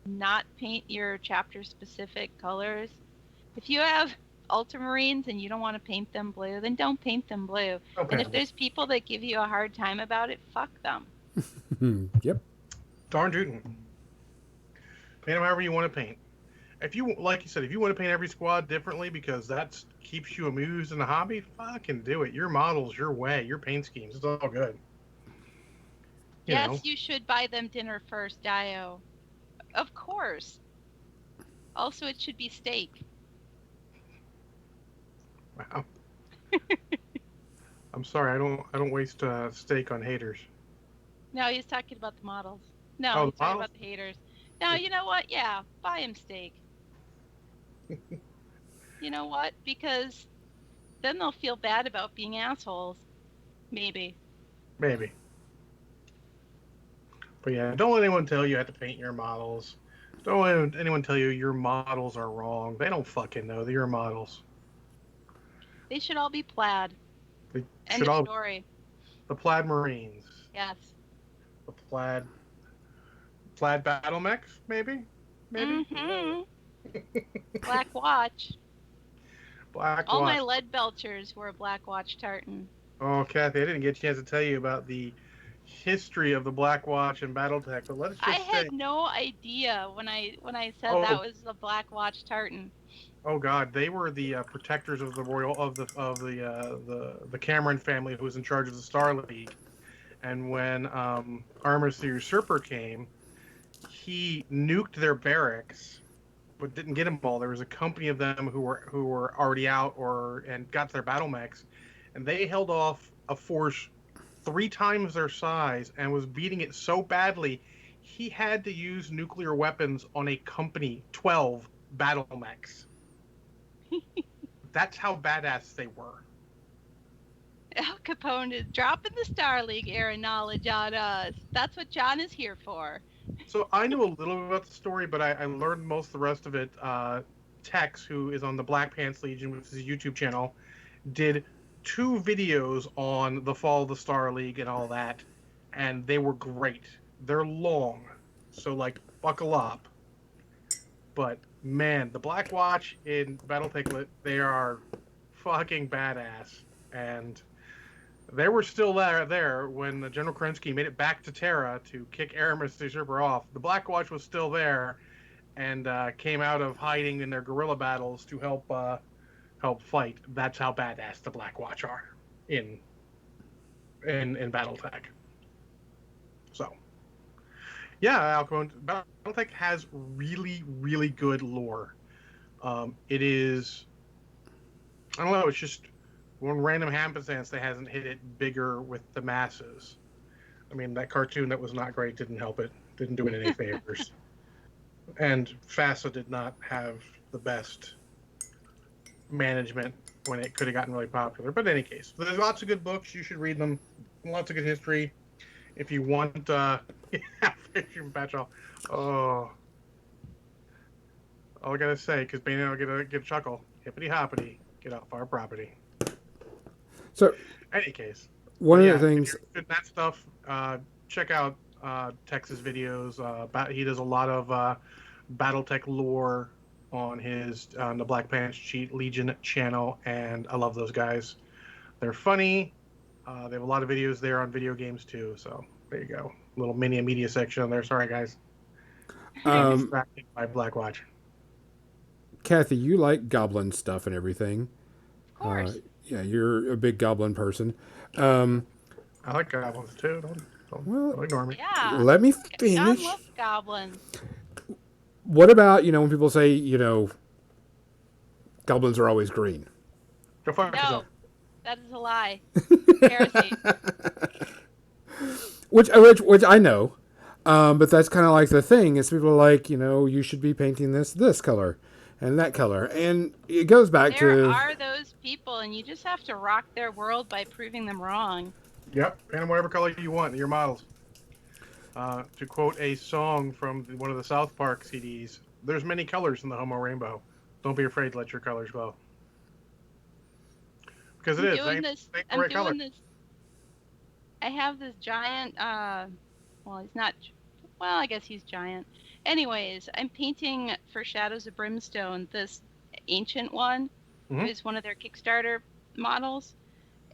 Speaker 3: not paint your chapter-specific colors. If you have ultramarines and you don't want to paint them blue, then don't paint them blue. Okay. And if there's people that give you a hard time about it, fuck them.
Speaker 1: Yep.
Speaker 2: Darn tootin'. Paint them however you want to paint. if you, like you said, if you want to paint every squad differently because that keeps you amused in the hobby, fucking do it. Your models, your way, your paint schemes, it's all good.
Speaker 3: Yes, you should buy them dinner first, Dio. Of course. Also, it should be steak.
Speaker 2: Wow. I'm sorry, I don't waste steak on haters.
Speaker 3: No, he's talking about the models. No,
Speaker 2: Oh,
Speaker 3: he's talking about the haters. No, you know what? Yeah, buy him steak. You know what? Because then they'll feel bad about being assholes. Maybe.
Speaker 2: Maybe. But yeah, don't let anyone tell you how to paint your models. Don't let anyone tell you your models are wrong. They don't fucking know. They're your models.
Speaker 3: They should all be plaid.
Speaker 2: They
Speaker 3: End of story.
Speaker 2: The plaid Marines.
Speaker 3: Yes.
Speaker 2: The plaid battle mechs, maybe?
Speaker 3: Mm-hmm. Black Watch. All my lead belchers were a Black Watch tartan.
Speaker 2: Oh, Kathy, I didn't get a chance to tell you about the history of the Black Watch and BattleTech, but let's just say
Speaker 3: I had no idea when I said that was the Black Watch tartan.
Speaker 2: Oh God, they were the protectors of the the Cameron family, who was in charge of the Star League. And when Armus the Usurper came, he nuked their barracks, but didn't get them all. There was a company of them who were already out and got their battle mechs, and they held off a force 3 times their size and was beating it so badly, he had to use nuclear weapons on a company 12 battle mechs. That's how badass they were.
Speaker 3: Al Capone is dropping the Star League era knowledge on us. That's what John is here for.
Speaker 2: So I knew a little bit about the story, but I learned most of the rest of it. Tex, who is on the Black Pants Legion, which is a YouTube channel, did 2 videos on the fall of the Star League and all that, and they were great. They're long, so like buckle up. But man, the Black Watch in BattleTech, they are fucking badass, and they were still there when General Kerensky made it back to Terra to kick Aramis the Usurper off. The Black Watch was still there, and came out of hiding in their guerrilla battles to help fight. That's how badass the Black Watch are in BattleTech. So, yeah, Al Capone, BattleTech has really, really good lore. It is, I don't know, it's just one random happenstance that hasn't hit it bigger with the masses. I mean, that cartoon that was not great didn't help it. Didn't do it any favors. And FASA did not have the best management when it could have gotten really popular. But in any case, there's lots of good books. You should read them. Lots of good history. If you want oh, all I gotta say, because Bane will get a chuckle. Hippity hoppity, get off our property.
Speaker 1: So,
Speaker 2: any case,
Speaker 1: one of the things,
Speaker 2: that stuff, check out Tex's videos. He does a lot of BattleTech lore on the Black Pants Legion channel, and I love those guys. They're funny. They have a lot of videos there on video games too. So there you go, little mini media section there. Sorry guys. Distracted by Black Watch.
Speaker 1: Kathy, you like goblin stuff and everything.
Speaker 3: Of course.
Speaker 1: Yeah, you're a big goblin person.
Speaker 2: I like goblins too. Don't ignore me.
Speaker 3: Yeah.
Speaker 1: Let me finish.
Speaker 3: John loves goblins.
Speaker 1: What about, when people say, goblins are always green?
Speaker 2: Go fuck yourself.
Speaker 3: That is a lie. Heresy.
Speaker 1: Which I know. But that's kind of like the thing is people are like, you should be painting this color and that color. And it goes back to...
Speaker 3: There are those people, and you just have to rock their world by proving them wrong.
Speaker 2: Yep, paint them whatever color you want, your models. To quote a song from one of the South Park CDs, there's many colors in the Homo rainbow. Don't be afraid to let your colors glow. Because it is.
Speaker 3: I'm doing this. I have this giant, well, he's not, well, I guess he's giant. Anyways, I'm painting for Shadows of Brimstone, this ancient one. Mm-hmm. It's one of their Kickstarter models.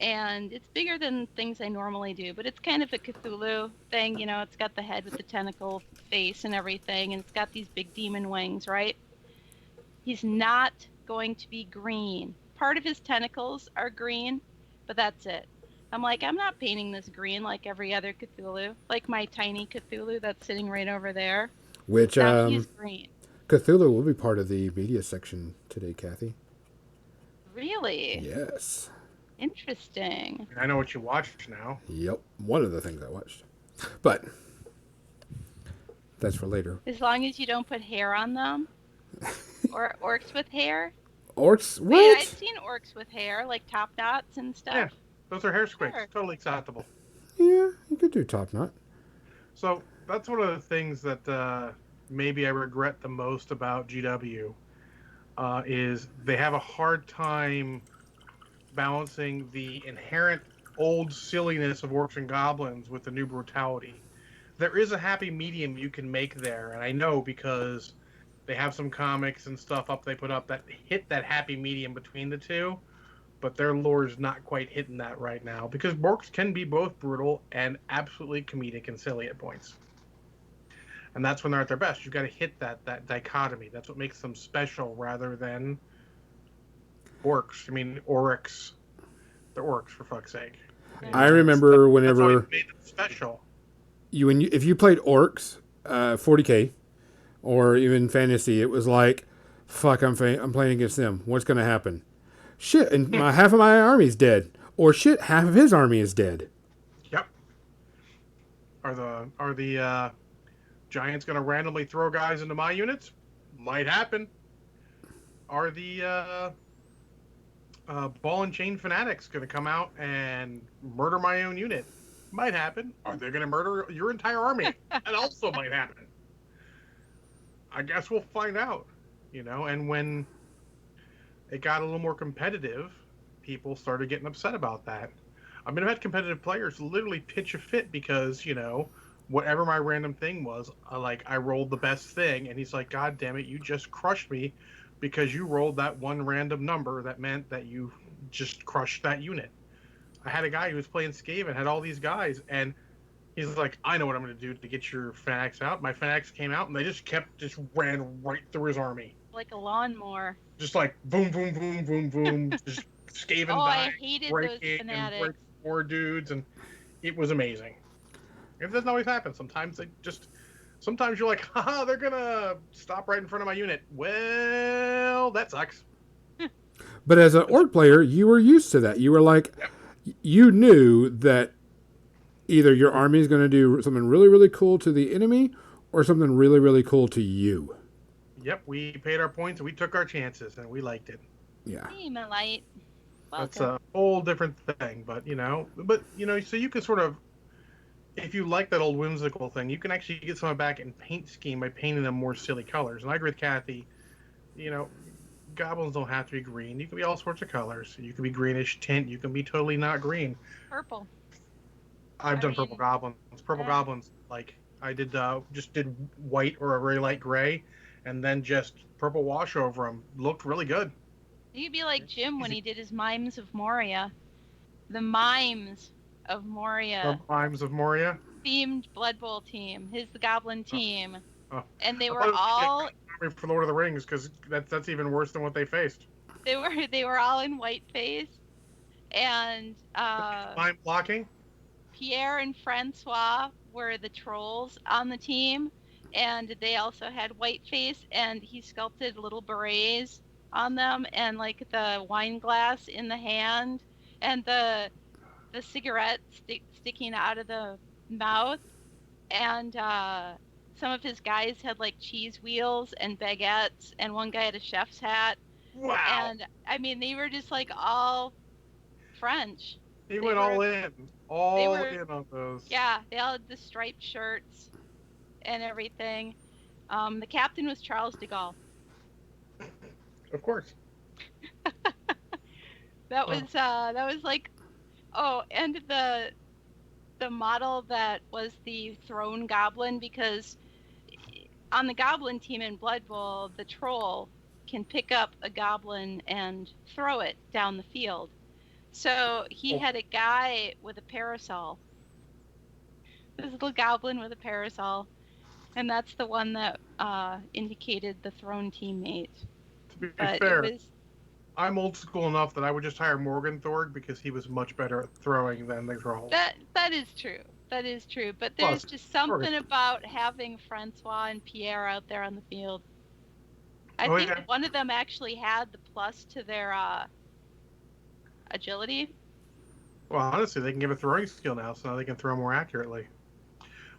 Speaker 3: And it's bigger than things I normally do, but it's kind of a Cthulhu thing, it's got the head with the tentacle face and everything, and it's got these big demon wings, right? He's not going to be green. Part of his tentacles are green, but that's it. I'm like, I'm not painting this green like every other Cthulhu, like my tiny Cthulhu that's sitting right over there.
Speaker 1: Which
Speaker 3: Now he's green.
Speaker 1: Cthulhu will be part of the media section today, Kathy.
Speaker 3: Really?
Speaker 1: Yes.
Speaker 3: Interesting.
Speaker 2: I know what you watched now.
Speaker 1: Yep, one of the things I watched. But that's for later.
Speaker 3: As long as you don't put hair on them. Or orcs with hair.
Speaker 1: Orcs? What?
Speaker 3: Wait, I've seen orcs with hair, like top knots and stuff.
Speaker 2: Yeah, those are hair squicks.
Speaker 3: Sure.
Speaker 2: Totally acceptable.
Speaker 1: Yeah, you could do top knot.
Speaker 2: So that's one of the things that maybe I regret the most about GW is they have a hard time balancing the inherent old silliness of orcs and goblins with the new brutality. There is a happy medium you can make there, and I know because they have some comics and stuff up they put up that hit that happy medium between the two, but their lore's not quite hitting that right now because orcs can be both brutal and absolutely comedic and silly at points. And that's when they're at their best. You've got to hit that dichotomy. That's what makes them special rather than orcs. I mean, oryx. They're orcs, for fuck's sake.
Speaker 1: I remember whenever
Speaker 2: that's how made them special.
Speaker 1: If you played orcs, 40k, or even fantasy, it was like, fuck, I'm playing against them. What's going to happen? Shit, and half of my army's dead. Or shit, half of his army is dead.
Speaker 2: Yep. Are the giants going to randomly throw guys into my units? Might happen. Are the ball and chain fanatics going to come out and murder my own unit? Might happen. Are they going to murder your entire army? That also might happen. I guess we'll find out, and when it got a little more competitive, people started getting upset about that. I mean, I've had competitive players literally pitch a fit because, whatever my random thing was, I rolled the best thing, and he's like, God damn it, you just crushed me because you rolled that one random number that meant that you just crushed that unit. I had a guy who was playing Skaven, had all these guys, and he's like, I know what I'm going to do to get your fanatics out. My fanatics came out, and they just ran right through his army.
Speaker 3: Like a lawnmower.
Speaker 2: Just like boom, boom, boom, boom, boom. Just Skaven dying,
Speaker 3: I hated those fanatics.
Speaker 2: break more dudes, and it was amazing. It doesn't always happen. Sometimes sometimes you're like, haha, they're going to stop right in front of my unit. Well, that sucks.
Speaker 1: But as an orc player, you were used to that. You were like,
Speaker 2: yep.
Speaker 1: You knew that either your army is going to do something really, really cool to the enemy or something really, really cool to you.
Speaker 2: Yep, we paid our points and we took our chances and we liked it.
Speaker 1: Yeah.
Speaker 3: Hey, my light.
Speaker 2: That's a whole different thing, but so you can sort of, if you like that old whimsical thing, you can actually get someone back in paint scheme by painting them more silly colors. And I agree with Kathy, goblins don't have to be green. You can be all sorts of colors. You can be greenish tint. You can be totally not green.
Speaker 3: Purple.
Speaker 2: I've done purple goblins. Goblins, like I did, just did white or a very light gray, and then just purple wash over them. Looked really good.
Speaker 3: You could be like Jim when he did his Mimes of Moria. The Mimes of Moria.
Speaker 2: The Mimes of Moria?
Speaker 3: Themed Blood Bowl team. The Goblin team.
Speaker 2: Oh.
Speaker 3: And they were all...
Speaker 2: For Lord of the Rings, because that's even worse than what they faced.
Speaker 3: They were all in white face. And...
Speaker 2: Mime blocking?
Speaker 3: Pierre and Francois were the trolls on the team. And they also had white face, and he sculpted little berets on them, and like the wine glass in the hand, and the cigarette sticking out of the mouth, and some of his guys had like cheese wheels and baguettes, and one guy had a chef's hat.
Speaker 2: Wow!
Speaker 3: And I mean, they were just like all French.
Speaker 2: They went all in on those.
Speaker 3: Yeah, they all had the striped shirts and everything. The captain was Charles de Gaulle.
Speaker 2: Of course.
Speaker 3: That was like, and the model that was the thrown goblin, because on the goblin team in Blood Bowl, the troll can pick up a goblin and throw it down the field. So he had a guy with a parasol. This little goblin with a parasol. And that's the one that indicated the thrown teammate.
Speaker 2: be
Speaker 3: but
Speaker 2: fair,
Speaker 3: it was.
Speaker 2: I'm old school enough that I would just hire Morgan Thorg because he was much better at throwing than the Troll.
Speaker 3: That is true. That is true. But
Speaker 2: Plus,
Speaker 3: there's just something
Speaker 2: Morgan.
Speaker 3: about having Francois and Pierre out there on the field. I
Speaker 2: Oh,
Speaker 3: think
Speaker 2: yeah.
Speaker 3: one of them actually had the plus to their agility.
Speaker 2: Well, honestly, they can give a throwing skill now, so now they can throw more accurately.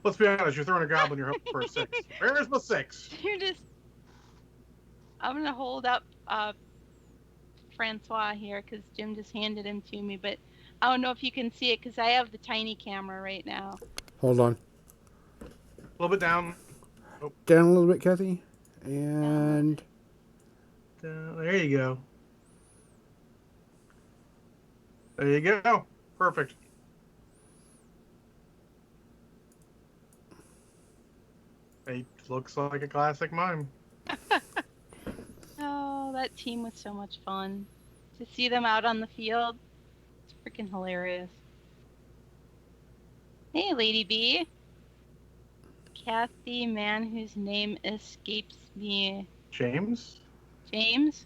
Speaker 2: Let's be honest, you're throwing a goblin, you're hoping for a 6. Where's my 6?
Speaker 3: You're just. I'm gonna hold up Francois here because Jim just handed him to me, but I don't know if you can see it because I have the tiny camera right now.
Speaker 1: Hold on.
Speaker 2: A little bit down.
Speaker 1: Oh. Down a little bit, Kathy. And...
Speaker 2: there you go. There you go. Perfect. It looks like a classic mime.
Speaker 3: Oh, that team was so much fun. To see them out on the field, it's freaking hilarious. Hey, Lady B. Kathy, man whose name escapes me.
Speaker 2: James?
Speaker 3: James?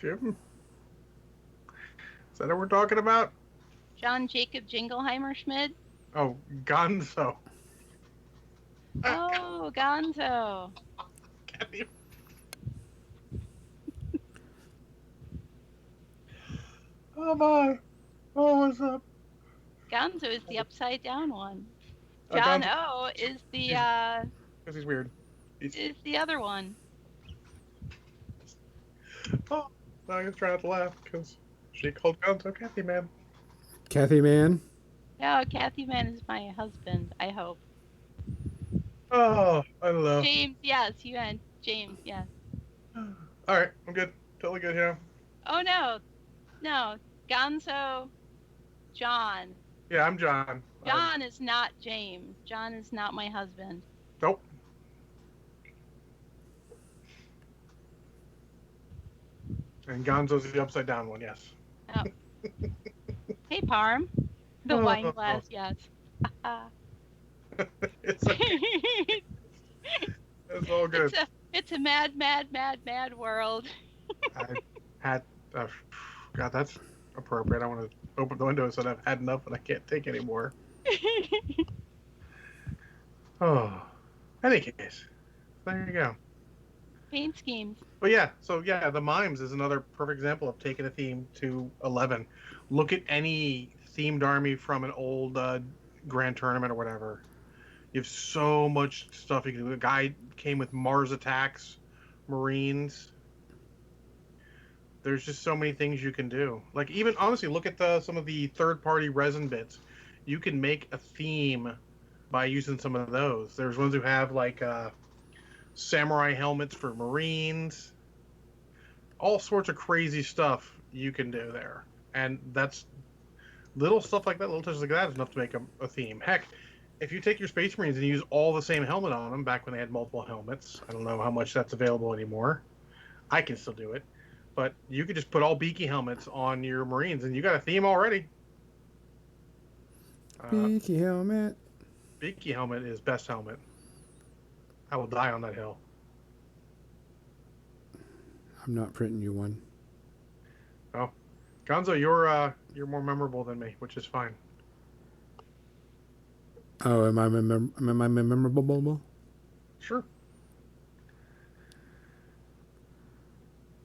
Speaker 2: Jim? Is that what we're talking about?
Speaker 3: John Jacob Jingleheimer Schmid?
Speaker 2: Oh, Gonzo.
Speaker 3: Oh, Gonzo.
Speaker 2: Oh my. Oh, what's up?
Speaker 3: Gonzo is the upside down one. John O is the
Speaker 2: because he's weird.
Speaker 3: Is the other one.
Speaker 2: Oh, I was trying not to laugh because she called Gonzo Kathy Man.
Speaker 1: Kathy Man?
Speaker 3: No, Kathy Man is my husband, I hope.
Speaker 2: Oh, I love
Speaker 3: James, yes, you meant James, yes.
Speaker 2: Alright, I'm good. Totally good here.
Speaker 3: Oh no, Gonzo, John.
Speaker 2: Yeah, I'm John.
Speaker 3: John is not James. John is not my husband.
Speaker 2: Nope. And Gonzo's the upside down one, yes.
Speaker 3: Oh. Hey, Parm. The wine glass, yes.
Speaker 2: It's okay. It's all good.
Speaker 3: It's a mad world.
Speaker 2: God, that's appropriate. I want to open the window and said I've had enough and I can't take anymore. Oh, any case, there you go.
Speaker 3: Paint schemes.
Speaker 2: But yeah, so yeah, the mimes is another perfect example of taking a theme to 11. Look at any themed army from an old Grand Tournament or whatever. You have so much stuff you can do. The guy came with Mars attacks, Marines. There's just so many things you can do. Like, even honestly, look at some of the third-party resin bits. You can make a theme by using some of those. There's ones who have like samurai helmets for Marines. All sorts of crazy stuff you can do there, and that's little stuff like that, little touches like that is enough to make a theme. Heck, if you take your Space Marines and use all the same helmet on them, back when they had multiple helmets, I don't know how much that's available anymore. I can still do it. But you could just put all beaky helmets on your Marines, and you got a theme already.
Speaker 1: Beaky helmet.
Speaker 2: Beaky helmet is best helmet. I will die on that hill.
Speaker 1: I'm not printing you one.
Speaker 2: Oh, Gonzo, you're more memorable than me, which is fine.
Speaker 1: Oh, am I memorable?
Speaker 2: Sure.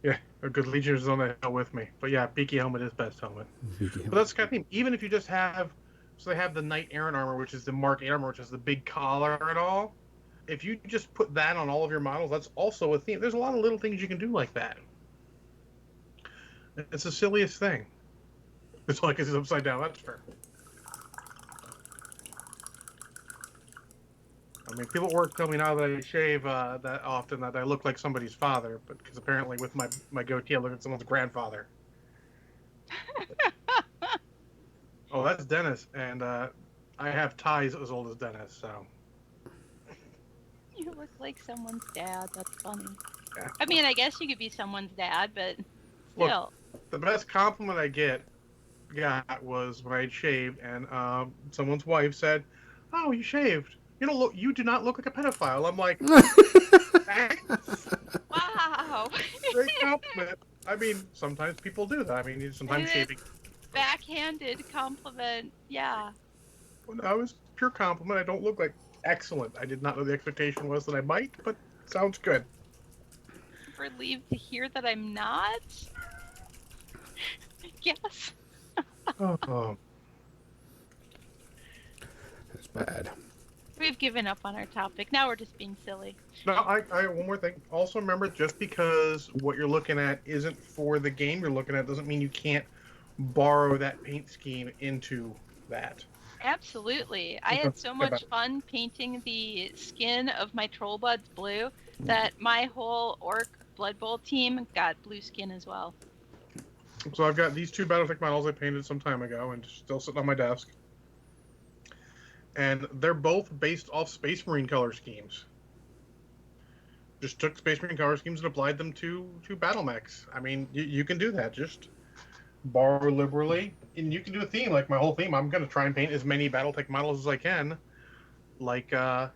Speaker 2: Yeah, a good Legion is on the hill with me. But yeah, Beaky Helmet is best helmet. But that's the kind of thing. Even if you just have... So they have the Knight Errant armor, which is the Mark 8 armor, which is the big collar and all. If you just put that on all of your models, that's also a theme. There's a lot of little things you can do like that. It's the silliest thing. It's like it's upside down. That's fair. I mean, people at work tell me now that I shave that often that I look like somebody's father, but because apparently with my goatee I look like someone's grandfather. Oh, that's Dennis, and I have ties as old as Dennis, so.
Speaker 3: You look like someone's dad. That's funny.
Speaker 2: Yeah.
Speaker 3: I mean, I guess you could be someone's dad, but still.
Speaker 2: Look, the best compliment I got was when I shaved, and someone's wife said, "Oh, you shaved. You do not look like a pedophile." I'm like, thanks.
Speaker 3: Wow. Wow.
Speaker 2: Great compliment. I mean, sometimes people do that. I mean, sometimes shaving.
Speaker 3: Backhanded compliment. Yeah.
Speaker 2: Well, no, it was pure compliment. I don't look like excellent. I did not know the expectation was that I might, but sounds good.
Speaker 3: Relieved to hear that I'm not. Yes.
Speaker 2: Oh,
Speaker 1: It's bad.
Speaker 3: We've given up on our topic. Now we're just being silly.
Speaker 2: no, I one more thing. Also remember, just because what you're looking at isn't for the game you're looking at doesn't mean you can't borrow that paint scheme into that.
Speaker 3: Absolutely. I had so much fun painting the skin of my Trollbuds blue that my whole Orc Blood Bowl team got blue skin as well.
Speaker 2: So I've got these two Battletech models I painted some time ago and still sitting on my desk. And they're both based off Space Marine color schemes. Just took Space Marine color schemes and applied them to battle mechs. I mean, you can do that. Just borrow liberally, and you can do a theme. Like my whole theme, I'm going to try and paint as many Battletech models as I can, like in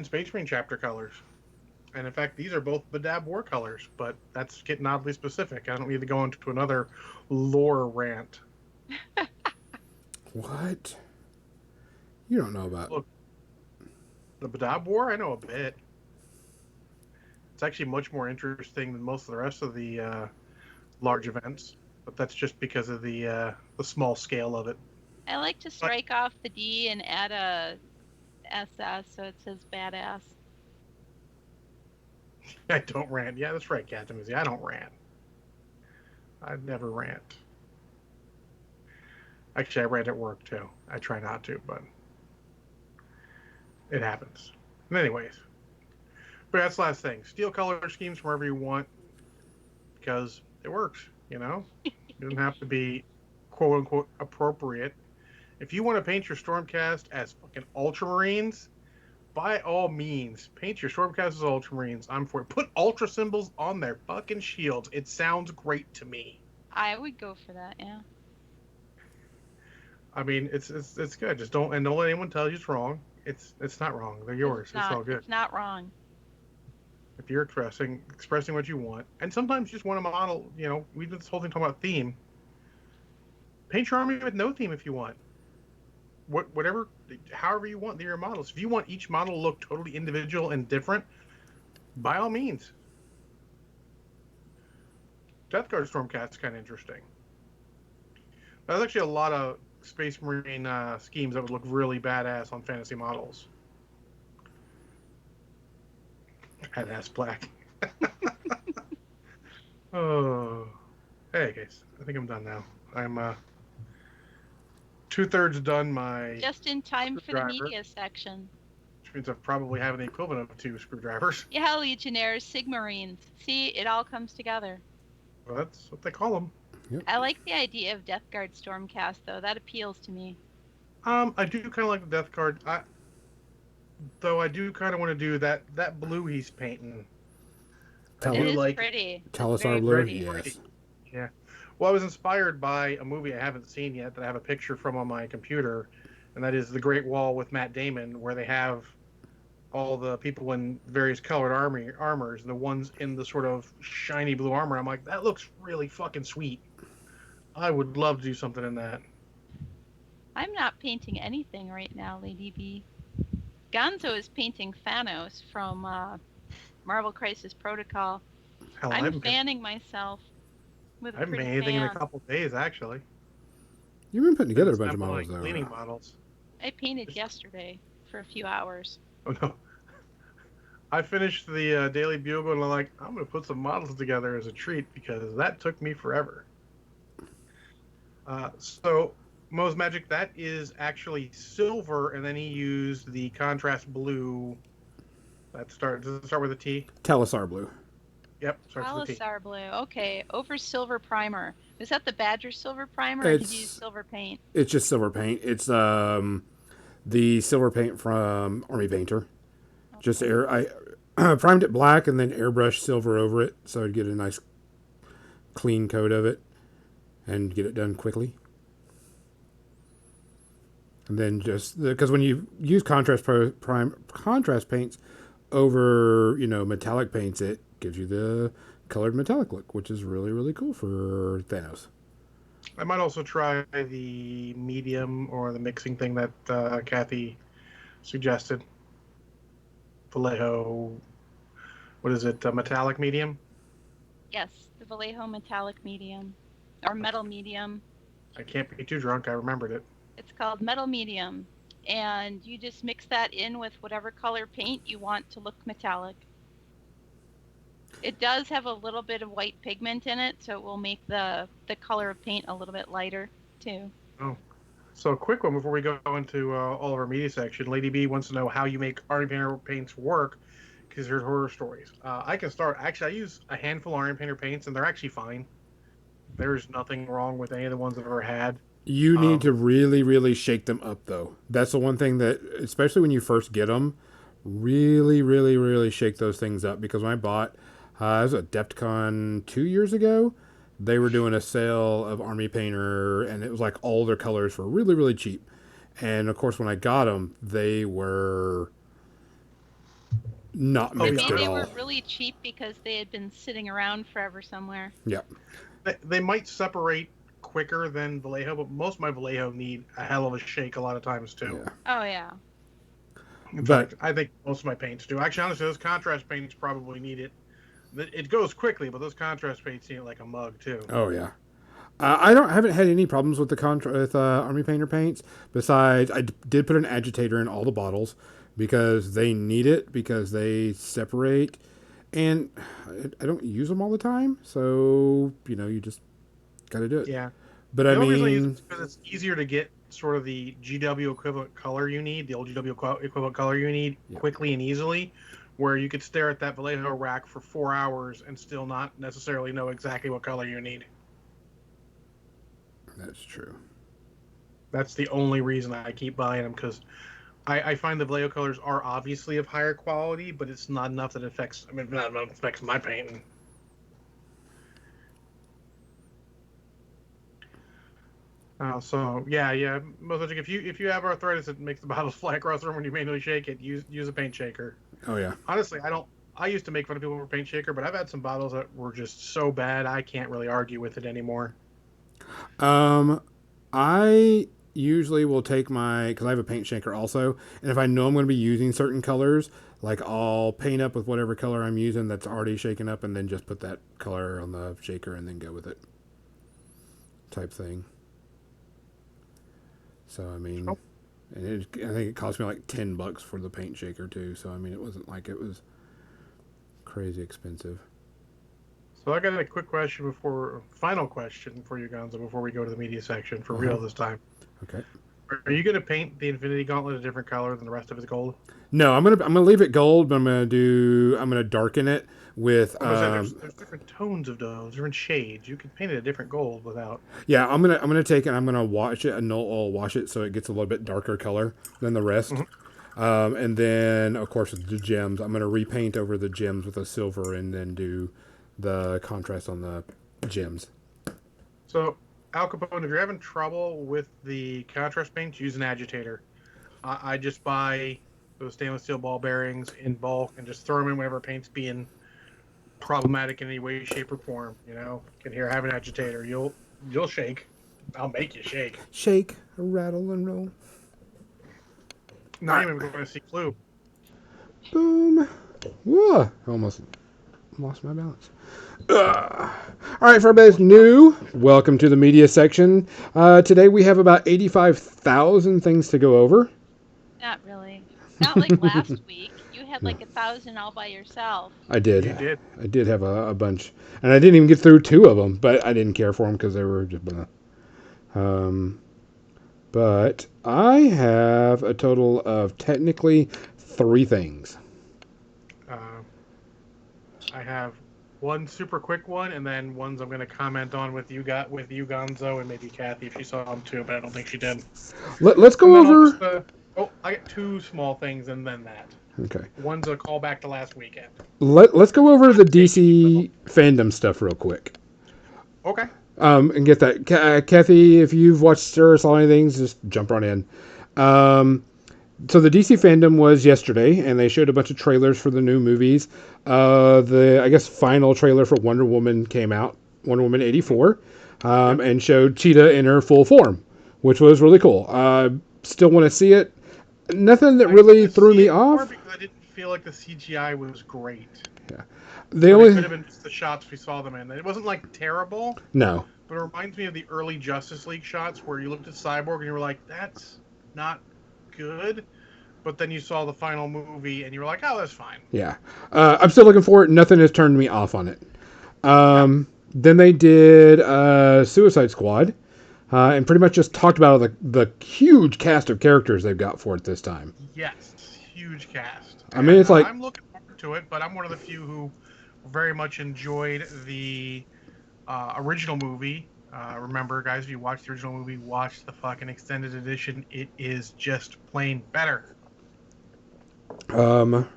Speaker 2: Space Marine chapter colors. And in fact, these are both Badab War colors, but that's getting oddly specific. I don't need to go into another lore rant.
Speaker 1: What? You don't know about...
Speaker 2: Look, the Badab War? I know a bit. It's actually much more interesting than most of the rest of the large events, but that's just because of the small scale of it.
Speaker 3: I like to strike off the D and add a SS so it says badass.
Speaker 2: I don't rant. Yeah, that's right, Captain Mizzy. I don't rant. I never rant. Actually, I rant at work, too. I try not to, but it happens. And anyways. But that's the last thing. Steal color schemes wherever you want, because it works, you know? It doesn't have to be quote-unquote appropriate. If you want to paint your Stormcast as fucking Ultramarines, by all means, paint your Stormcast as Ultramarines. I'm for it. Put Ultra symbols on their fucking shields. It sounds great to me.
Speaker 3: I would go for that, yeah.
Speaker 2: I mean, it's good. Just don't let anyone tell you it's wrong. It's not wrong. They're yours. It's all good.
Speaker 3: It's not wrong.
Speaker 2: If you're expressing what you want, and sometimes you just want a model. You know, we've been this whole thing talking about theme. Paint your army with no theme if you want. Whatever, however you want your models. If you want each model to look totally individual and different, by all means. Death Guard Stormcat's kind of interesting. There's actually a lot of Space Marine schemes that would look really badass on fantasy models. Badass black. Oh, hey guys, I think I'm done now. I'm 2/3 done my.
Speaker 3: Just in time for the media section.
Speaker 2: Which means I probably have the equivalent of 2 screwdrivers.
Speaker 3: Yeah, Legionnaires, Sigmarines. See, it all comes together.
Speaker 2: Well, that's what they call them.
Speaker 1: Yep.
Speaker 3: I like the idea of Death Guard Stormcast, though. That appeals to me.
Speaker 2: I do kind of like the Death Guard. Though I do kind of want to do that blue he's painting.
Speaker 3: It is pretty.
Speaker 1: Talosar blue, yes.
Speaker 2: Yeah. Well, I was inspired by a movie I haven't seen yet that I have a picture from on my computer, and that is The Great Wall with Matt Damon, where they have all the people in various colored armors, and the ones in the sort of shiny blue armor. I'm like, that looks really fucking sweet. I would love to do something in that.
Speaker 3: I'm not painting anything right now, Lady B. Gonzo is painting Thanos from Marvel Crisis Protocol.
Speaker 2: Hell,
Speaker 3: I'm fanning myself with a
Speaker 2: I haven't made anything in a couple days, actually.
Speaker 1: You've been putting together a bunch of models, though.
Speaker 2: Cleaning models.
Speaker 3: I painted yesterday for a few hours.
Speaker 2: Oh, no. I finished the Daily Bugle, and I'm like, I'm going to put some models together as a treat, because that took me forever. So, Mo's Magic, that is actually silver, and then he used the contrast blue. Does it start with a T?
Speaker 1: Talosar blue.
Speaker 2: Yep, starts with a T.
Speaker 3: Talosar blue. Okay, over silver primer. Was that the Badger silver primer, or did you use silver paint?
Speaker 1: It's just silver paint. It's the silver paint from Army Painter. Okay. Just I primed it black and then airbrushed silver over it, so I'd get a nice clean coat of it and get it done quickly. And then just because when you use contrast paints, over, metallic paints, it gives you the colored metallic look, which is really, really cool for Thanos.
Speaker 2: I might also try the medium or the mixing thing that Kathy suggested. Vallejo, what is it? Metallic medium?
Speaker 3: Yes, the Vallejo metallic medium. Or metal medium.
Speaker 2: I can't be too drunk. I remembered it.
Speaker 3: It's called metal medium. And you just mix that in with whatever color paint you want to look metallic. It does have a little bit of white pigment in it, so it will make the color of paint a little bit lighter, too.
Speaker 2: Oh. So a quick one before we go into all of our media section. Lady B wants to know how you make Army Painter paints work, because there's horror stories. I can start. Actually, I use a handful of Army Painter paints, and they're actually fine. There's nothing wrong with any of the ones I've ever had.
Speaker 1: You need to really, really shake them up, though. That's the one thing that, especially when you first get them, really, really, really shake those things up. Because when I bought, it was at DEFCON 2 years ago, they were doing a sale of Army Painter, and it was like all their colors for really, really cheap. And of course, when I got them, they were not mixed at all.
Speaker 3: They were really cheap because they had been sitting around forever somewhere.
Speaker 1: Yeah.
Speaker 2: They might separate quicker than Vallejo, but most of my Vallejo need a hell of a shake a lot of times too.
Speaker 1: Yeah.
Speaker 3: Oh yeah.
Speaker 2: In fact, I think most of my paints do. Actually, honestly, those contrast paints probably need it. It goes quickly, but those contrast paints need it like a mug too.
Speaker 1: Oh yeah. I haven't had any problems with the Army Painter paints. Besides, I did put an agitator in all the bottles because they need it, because they separate, and I don't use them all the time. So you just got to do it.
Speaker 2: Yeah.
Speaker 1: But I mean,
Speaker 2: because it's easier to get sort of the GW equivalent color you need, the old GW equivalent color you need quickly and easily, where you could stare at that Vallejo rack for 4 hours and still not necessarily know exactly what color you need.
Speaker 1: That's true.
Speaker 2: That's the only reason I keep buying them, because I find the Vallejo colors are obviously of higher quality, but it's not enough that affects my painting. So yeah. Most if you have arthritis that makes the bottles fly across the room when you manually shake it, use a paint shaker.
Speaker 1: Oh yeah.
Speaker 2: Honestly, I used to make fun of people for paint shaker, but I've had some bottles that were just so bad I can't really argue with it anymore.
Speaker 1: I usually will take because I have a paint shaker also, and if I know I'm going to be using certain colors, like I'll paint up with whatever color I'm using that's already shaken up, and then just put that color on the shaker and then go with it, type thing. So I mean, and I think it cost me like $10 for the paint shaker too. So I mean, it wasn't like it was crazy expensive.
Speaker 2: So I got a quick question final question for you, Gonzo, before we go to the media section for real this time.
Speaker 1: Okay.
Speaker 2: Are you going to paint the Infinity Gauntlet a different color than the rest of it gold?
Speaker 1: No, I'm gonna leave it gold, but I'm gonna darken it with.
Speaker 2: There's different tones of those, different shades. You can paint it a different gold without.
Speaker 1: Yeah, I'm gonna take it. I'm gonna wash it. I'll wash it so it gets a little bit darker color than the rest. Mm-hmm. And then of course the gems. I'm gonna repaint over the gems with a silver, and then do the contrast on the gems.
Speaker 2: So, Al Capone, if you're having trouble with the contrast paints, use an agitator. I just buy those stainless steel ball bearings in bulk and just throw them in whenever paint's being problematic in any way, shape, or form. Can hear have an agitator. You'll shake. I'll make you shake.
Speaker 1: Shake, rattle, and roll.
Speaker 2: Not even going to see Clue.
Speaker 1: Boom. Whoa! Almost lost my balance. All right, for everybody that's new, welcome to the media section. Today we have about 85,000 things to go over.
Speaker 3: Not really. Not like last week. You had like 1,000 all by yourself.
Speaker 1: I did.
Speaker 2: You did.
Speaker 1: I did have a bunch. And I didn't even get through 2 of them, but I didn't care for them because they were just... But I have a total of technically 3 things.
Speaker 2: I have one super quick one, and then ones I'm going to comment on with you, Gonzo, and maybe Kathy if she saw them too, but I don't think she did.
Speaker 1: Let's go over...
Speaker 2: I got 2 small things, and then that.
Speaker 1: Okay.
Speaker 2: One's a callback to last weekend.
Speaker 1: Let's go over the DC Fandom stuff real quick.
Speaker 2: Okay.
Speaker 1: And get that. Kathy, if you've watched or saw anything, just jump on in. So the DC Fandom was yesterday, and they showed a bunch of trailers for the new movies. The I guess final trailer for Wonder Woman came out, Wonder Woman 84, and showed Cheetah in her full form, which was really cool. Still want to see it. Nothing that really threw me off.
Speaker 2: Because I didn't feel like the CGI was great.
Speaker 1: Yeah,
Speaker 2: It could have been just the shots we saw them in. It wasn't like terrible.
Speaker 1: No.
Speaker 2: But it reminds me of the early Justice League shots where you looked at Cyborg and you were like, "That's not good." But then you saw the final movie and you were like, "Oh, that's fine."
Speaker 1: Yeah, I'm still looking for it. Nothing has turned me off on it. Then they did Suicide Squad, and pretty much just talked about the huge cast of characters they've got for it this time.
Speaker 2: Yes, huge cast.
Speaker 1: I mean, it's like
Speaker 2: I'm looking forward to it, but I'm one of the few who very much enjoyed the original movie. Remember, guys, if you watched the original movie, watch the fucking extended edition. It is just plain better.
Speaker 1: I'm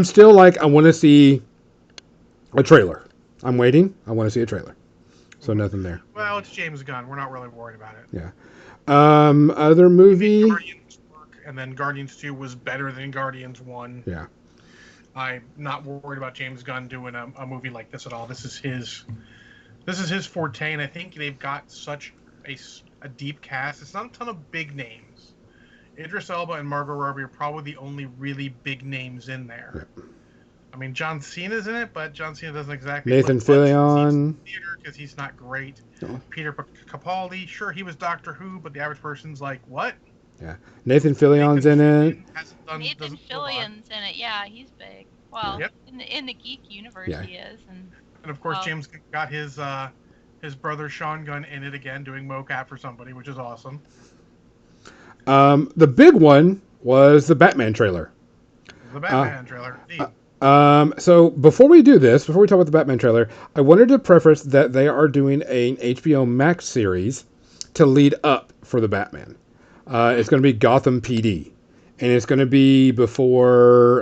Speaker 1: still like, I want to see a trailer. I'm waiting. I want to see a trailer. So nothing there.
Speaker 2: Well, it's James Gunn. We're not really worried about it.
Speaker 1: Yeah. Other movie.
Speaker 2: Guardians work, and then Guardians 2 was better than Guardians 1.
Speaker 1: Yeah.
Speaker 2: I'm not worried about James Gunn doing a movie like this at all. This is his forte, and I think they've got such a deep cast. It's not a ton of big names. Idris Elba and Margot Robbie are probably the only really big names in there. Yeah. I mean, John Cena's in it, but John Cena doesn't exactly
Speaker 1: Nathan Fillion
Speaker 2: because he's not great.
Speaker 1: Oh.
Speaker 2: Peter Capaldi, sure, he was Doctor Who, but the average person's like, what?
Speaker 1: Yeah, Nathan Fillion's in it.
Speaker 3: Nathan Fillion's in it. Yeah, he's big. Well,
Speaker 2: yep.
Speaker 3: in the geek universe, he is,
Speaker 2: and of course James got his brother Sean Gunn in it again, doing mocap for somebody, which is awesome.
Speaker 1: The big one was the Batman trailer.
Speaker 2: The Batman trailer, indeed.
Speaker 1: So before we talk about the Batman trailer, I wanted to preface that they are doing an HBO Max series to lead up for the Batman. It's going to be Gotham PD, and it's going to be before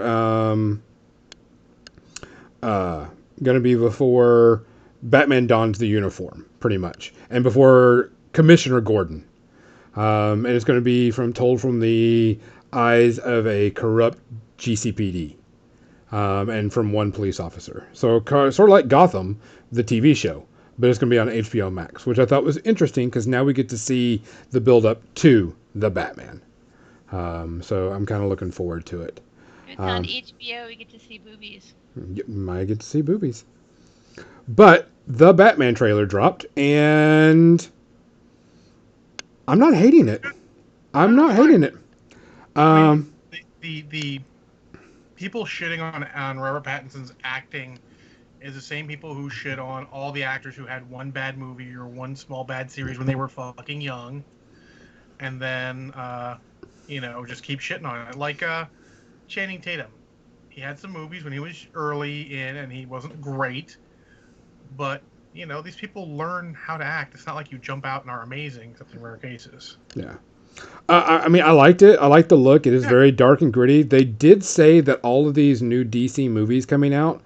Speaker 1: Batman dons the uniform, pretty much, and before Commissioner Gordon. And it's going to be told from the eyes of a corrupt GCPD. And from one police officer. So sort of like Gotham, the TV show, but it's going to be on HBO Max, which I thought was interesting because now we get to see the build up to the Batman. So I'm kind of looking forward to it.
Speaker 3: If it's on HBO, we get to see boobies.
Speaker 1: Might get to see boobies. But the Batman trailer dropped, and I'm not hating it. I'm not hating it.
Speaker 2: The people shitting on Robert Pattinson's acting is the same people who shit on all the actors who had one bad movie or one small bad series when they were fucking young, and then just keep shitting on it. Like Channing Tatum, he had some movies when he was early in, and he wasn't great, but these people learn how to act. It's not like you jump out and are amazing, except in rare cases.
Speaker 1: Yeah. I mean, I liked it. I like the look. It is very dark and gritty. They did say that all of these new DC movies coming out,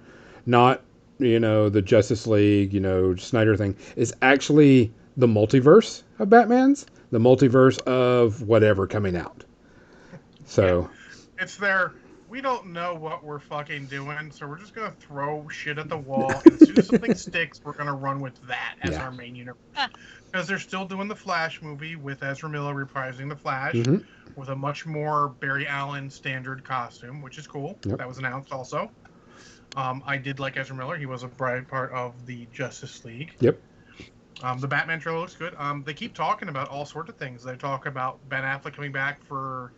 Speaker 1: not, the Justice League, Snyder thing, is actually the multiverse of Batman's, the multiverse of whatever coming out. So.
Speaker 2: Yeah. It's we don't know what we're fucking doing, so we're just going to throw shit at the wall, and as soon as something sticks, we're going to run with that as our main universe. Because they're still doing the Flash movie with Ezra Miller reprising the Flash with a much more Barry Allen standard costume, which is cool. Yep. That was announced also. I did like Ezra Miller. He was a bright part of the Justice League.
Speaker 1: Yep.
Speaker 2: The Batman trailer looks good. They keep talking about all sorts of things. They talk about Ben Affleck coming back to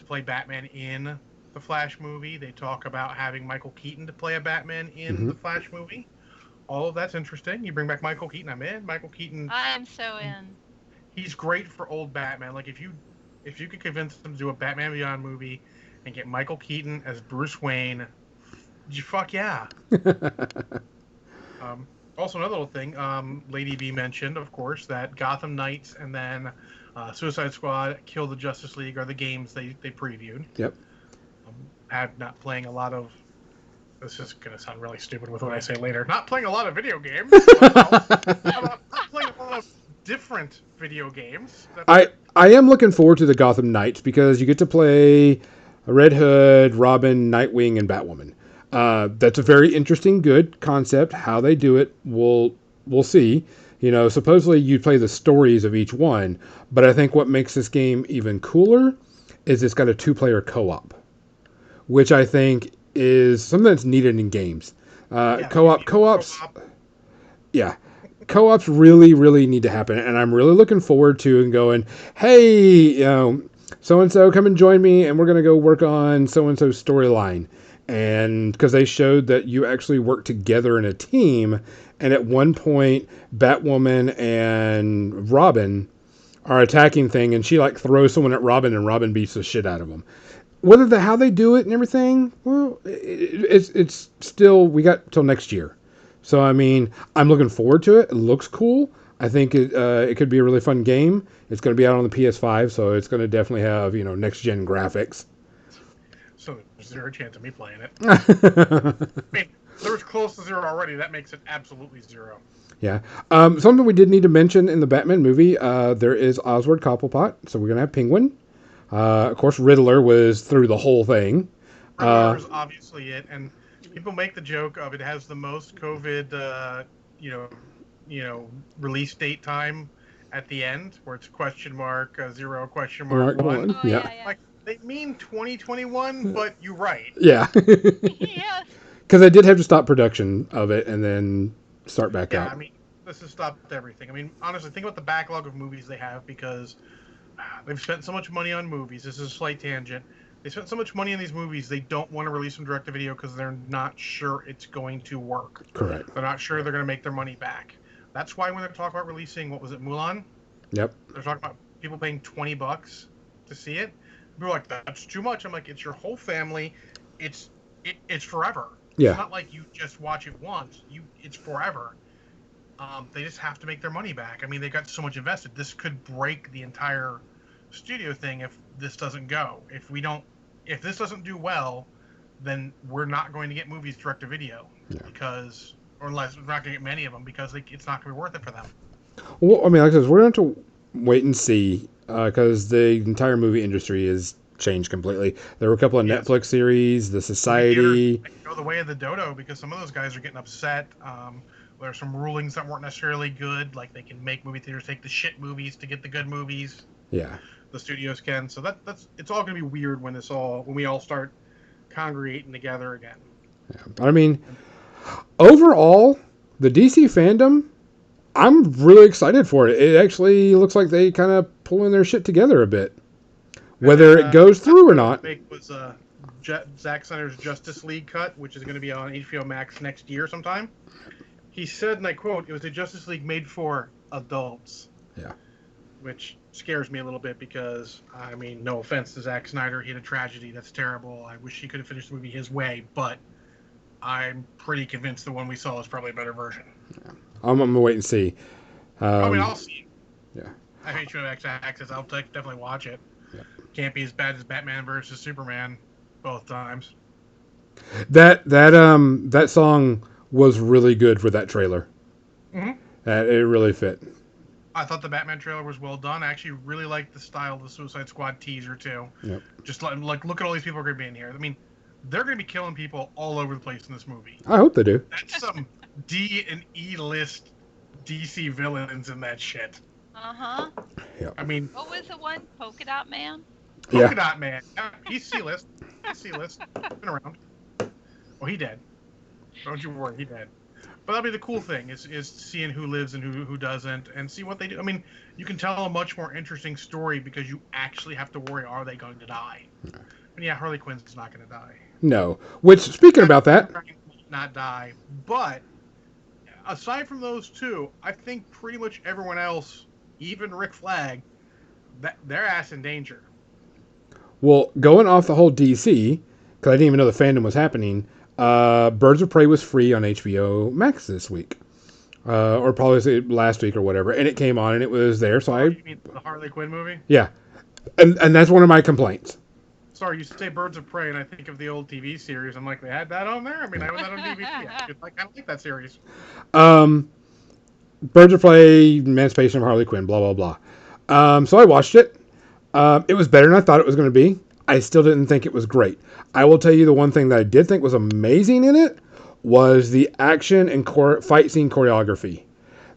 Speaker 2: play Batman in the Flash movie. They talk about having Michael Keaton to play a Batman in the Flash movie. All of that's interesting. You bring back Michael Keaton, I'm in. Michael Keaton.
Speaker 3: I'm so in.
Speaker 2: He's great for old Batman. Like if you could convince them to do a Batman Beyond movie and get Michael Keaton as Bruce Wayne, fuck yeah. Also another little thing, Lady B mentioned, of course, that Gotham Knights and then Suicide Squad, Kill the Justice League are the games they previewed.
Speaker 1: Yep.
Speaker 2: I'm not playing a lot of. This is going to sound really stupid with what I say later. Not playing a lot of video games. Not playing a lot of different different video games.
Speaker 1: I am looking forward to the Gotham Knights because you get to play Red Hood, Robin, Nightwing, and Batwoman. That's a very interesting, good concept. How they do it, we'll see. Supposedly you play the stories of each one, but I think what makes this game even cooler is it's got a 2-player co-op, which I think is something that's needed in games. Co-ops, yeah. Co-ops really, really need to happen, and I'm really looking forward to and going, hey, so-and-so, come and join me, and we're going to go work on so-and-so's storyline. And because they showed that you actually work together in a team, and at one point, Batwoman and Robin are attacking thing, and she throws someone at Robin, and Robin beats the shit out of them. How they do it and everything, well, it's still, we got till next year. So, I'm looking forward to it. It looks cool. I think it could be a really fun game. It's going to be out on the PS5, so it's going to definitely have, next-gen graphics.
Speaker 2: So there's zero chance of me playing it. There was close to zero already. That makes it absolutely zero.
Speaker 1: Yeah. Something we did need to mention in the Batman movie, there is Oswald Cobblepot, so we're going to have Penguin. Of course, Riddler was through the whole thing.
Speaker 2: Riddler is obviously it, and people make the joke of it has the most COVID, release date time at the end, where it's question mark 0 question mark 1.
Speaker 3: Oh, yeah.
Speaker 2: They mean 2021, but you're right.
Speaker 1: Yeah.
Speaker 3: Yes.
Speaker 1: Because they did have to stop production of it and then start back up.
Speaker 2: Yeah, this has stopped everything. Honestly, think about the backlog of movies they have because they've spent so much money on movies. This is a slight tangent. They spent so much money on these movies, they don't want to release them direct to video because they're not sure it's going to work.
Speaker 1: Correct.
Speaker 2: They're not sure they're going to make their money back. That's why when they're talking about releasing, what was it, Mulan?
Speaker 1: Yep.
Speaker 2: They're talking about people paying $20 to see it. People are like, that's too much. I'm like, it's your whole family. It's forever.
Speaker 1: Yeah.
Speaker 2: It's not like you just watch it once. It's forever. They just have to make their money back. They got so much invested. This could break the entire studio thing if this doesn't go. If this doesn't do well, then we're not going to get movies direct to video unless we're not going to get many of them because it's not going to be worth it for them.
Speaker 1: Well, like I said, we're going to wait and see because the entire movie industry has changed completely. There were a couple of Netflix series, The Society.
Speaker 2: Go the way of the dodo because some of those guys are getting upset. There are some rulings that weren't necessarily good, like they can make movie theaters take the shit movies to get the good movies.
Speaker 1: Yeah.
Speaker 2: The studios can. So it's all going to be weird when we all start congregating together again.
Speaker 1: Yeah. But overall, the DC fandom, I'm really excited for it. It actually looks like they kind of pulling their shit together a bit. Whether it goes through or not.
Speaker 2: Was Zack Snyder's Justice League cut, which is going to be on HBO Max next year sometime. He said, and I quote, "It was a Justice League made for adults."
Speaker 1: Yeah.
Speaker 2: Which scares me a little bit because, no offense to Zack Snyder, he had a tragedy. That's terrible. I wish he could have finished the movie his way, but I'm pretty convinced the one we saw is probably a better version.
Speaker 1: Yeah. I'm going to wait and see.
Speaker 2: I'll see.
Speaker 1: Yeah.
Speaker 2: I hate you have access. I'll definitely watch it.
Speaker 1: Yeah.
Speaker 2: Can't be as bad as Batman versus Superman both times.
Speaker 1: That song was really good for that trailer.
Speaker 2: Mm-hmm.
Speaker 1: It really fit.
Speaker 2: I thought the Batman trailer was well done. I actually really liked the style of the Suicide Squad teaser too.
Speaker 1: Yep.
Speaker 2: Just look at all these people who are going to be in here. They're going to be killing people all over the place in this movie.
Speaker 1: I hope they do.
Speaker 2: That's some D and E list DC villains in that shit.
Speaker 3: Uh-huh.
Speaker 1: Yeah.
Speaker 3: What was the one? Polka Dot Man?
Speaker 2: Polka Dot Man. Yeah, he's C-list. Been around. Well, he dead. Don't you worry, he dead. But that'll be the cool thing is seeing who lives and who doesn't and see what they do. You can tell a much more interesting story because you actually have to worry, are they going to die? Yeah. Harley Quinn's not going to die.
Speaker 1: No. Which, speaking about that...
Speaker 2: Not die. But aside from those two, I think pretty much everyone else, even Rick Flag, their ass in danger.
Speaker 1: Well, going off the whole DC, because I didn't even know the fandom was happening, Birds of Prey was free on HBO Max this week. Or probably last week or whatever. And it came on and it was there, so
Speaker 2: You mean the Harley Quinn movie?
Speaker 1: Yeah. And that's one of my complaints.
Speaker 2: Sorry, you say Birds of Prey, and I think of the old TV series. I'm like, they had that on there? I had that on DVD. I like that series.
Speaker 1: Birds of Prey, Emancipation of Harley Quinn, blah blah blah. So I watched it. It was better than I thought it was going to be. I still didn't think it was great. I will tell you the one thing that I did think was amazing in it was the action and fight scene choreography.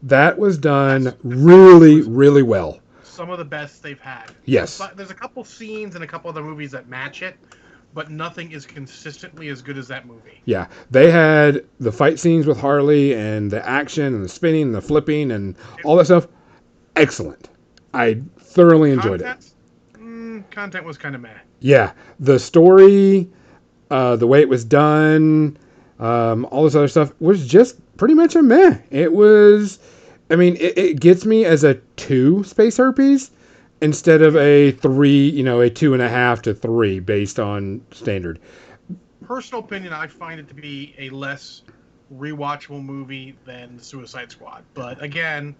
Speaker 1: That was done really, really well.
Speaker 2: Some of the best they've had.
Speaker 1: Yes.
Speaker 2: There's a couple scenes and a couple other movies that match it, but nothing is consistently as good as that movie.
Speaker 1: Yeah, they had the fight scenes with Harley and the action and the spinning and the flipping and all that stuff. Excellent. I thoroughly enjoyed it.
Speaker 2: Content was kind of meh.
Speaker 1: Yeah, the story, the way it was done, all this other stuff was just pretty much a meh. It was, I mean, it gets me as a 2 space herpes instead of a 3, a 2.5 to 3 based on standard.
Speaker 2: Personal opinion, I find it to be a less rewatchable movie than Suicide Squad. But again,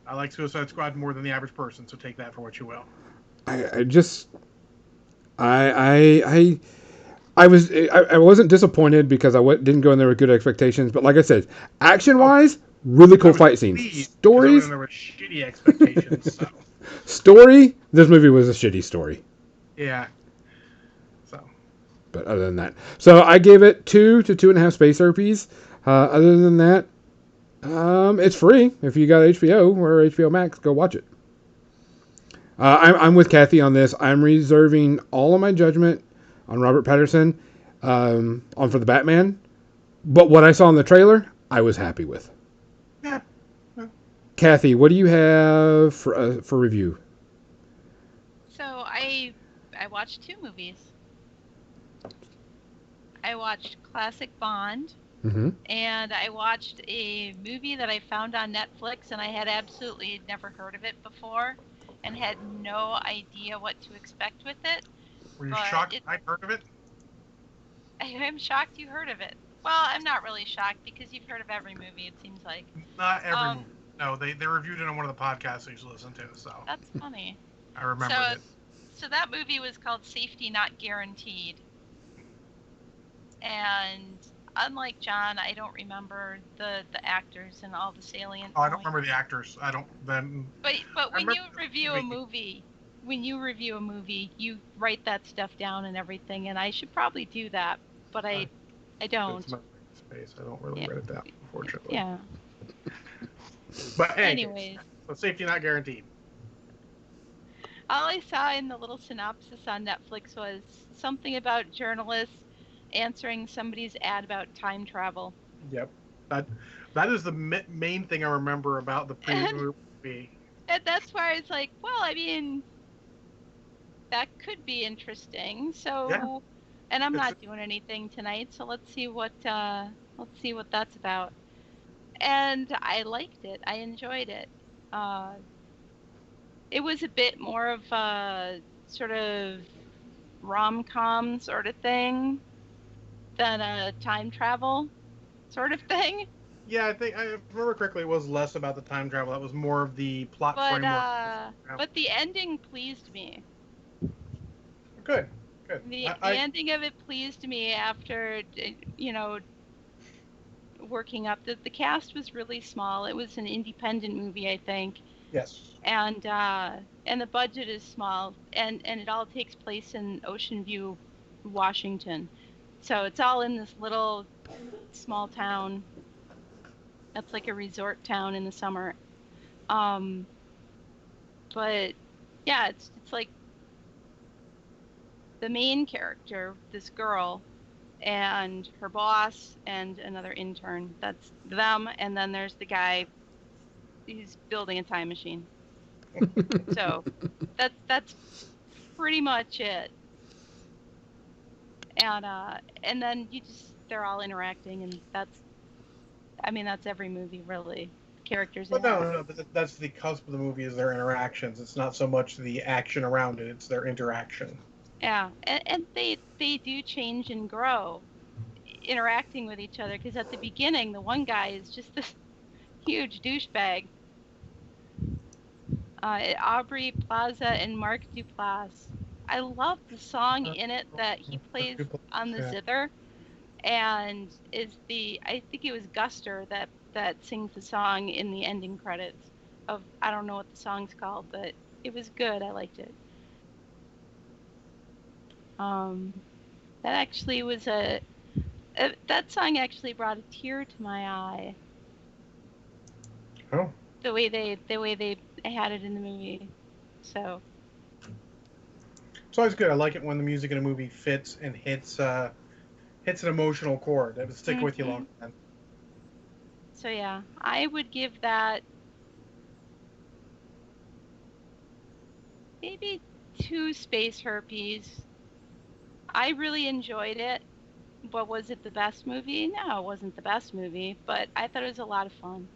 Speaker 2: I like Suicide Squad more than the average person, so take that for what you will.
Speaker 1: I wasn't disappointed because didn't go in there with good expectations. But like I said, action wise, really cool fight scenes. Stories,
Speaker 2: there were shitty expectations. So.
Speaker 1: Story, this movie was a shitty story.
Speaker 2: Yeah.
Speaker 1: But other than that, so I gave it 2 to 2.5 space herpes. Other than that, it's free if you got HBO or HBO Max. Go watch it. I'm with Kathy on this. I'm reserving all of my judgment on Robert Pattinson for the Batman. But what I saw in the trailer, I was happy with.
Speaker 2: Yeah.
Speaker 1: Kathy, what do you have for review?
Speaker 3: So I watched 2 movies. I watched Classic Bond, and I watched a movie that I found on Netflix, and I had absolutely never heard of it before, and had no idea what to expect with it.
Speaker 2: Were you shocked I heard of it?
Speaker 3: I'm shocked you heard of it. Well, I'm not really shocked because you've heard of every movie, it seems like.
Speaker 2: Not every movie. No, they reviewed it on one of the podcasts I used to listen to, so.
Speaker 3: That's funny.
Speaker 2: I remember it.
Speaker 3: So that movie was called Safety Not Guaranteed. And unlike John, I don't remember the actors and all the salient
Speaker 2: I don't remember the actors. I don't then.
Speaker 3: But when you review a movie, you write that stuff down and everything, and I should probably do that, but I don't.
Speaker 2: It's my space. I don't really write it down, unfortunately.
Speaker 3: Yeah.
Speaker 2: But anyways, so Safety Not Guaranteed.
Speaker 3: All I saw in the little synopsis on Netflix was something about journalists answering somebody's ad about time travel.
Speaker 2: Yep, that is the main thing I remember about the movie.
Speaker 3: And that's why I was like, well, I mean, that could be interesting. So, yeah. And I'm not doing anything tonight, so let's see what that's about. And I liked it. I enjoyed it. It was a bit more of a sort of rom-com sort of thing than a time travel sort of thing.
Speaker 2: Yeah, I think I remember correctly. It was less about the time travel. That was more of the plot framework.
Speaker 3: But the ending pleased me.
Speaker 2: Good.
Speaker 3: The ending of it pleased me after, working up. The cast was really small. It was an independent movie, I think.
Speaker 2: Yes.
Speaker 3: And the budget is small, and it all takes place in Ocean View, Washington. So it's all in this little small town. That's like a resort town in the summer. But yeah, it's like the main character, this girl, and her boss and another intern. That's them, and then there's the guy. He's building a time machine. So that's pretty much it. And then they're all interacting, and that's every movie really. Characters.
Speaker 2: But no, but that's the cusp of the movie is their interactions. It's not so much the action around it; it's their interaction.
Speaker 3: Yeah, and they do change and grow, interacting with each other. Because at the beginning, the one guy is just this huge douchebag. Aubrey Plaza and Mark Duplass. I love the song in it that he plays on the zither, and I think it was Guster that that sings the song in the ending credits of, I don't know what the song's called, but it was good. I liked it. That actually was that song actually brought a tear to my eye.
Speaker 2: Oh.
Speaker 3: The way they had it in the movie. So.
Speaker 2: It's always good. I like it when the music in a movie fits and hits an emotional chord that will stick with you long time.
Speaker 3: So yeah, I would give that maybe 2 space herpes. I really enjoyed it. But was it the best movie? No, it wasn't the best movie, but I thought it was a lot of fun.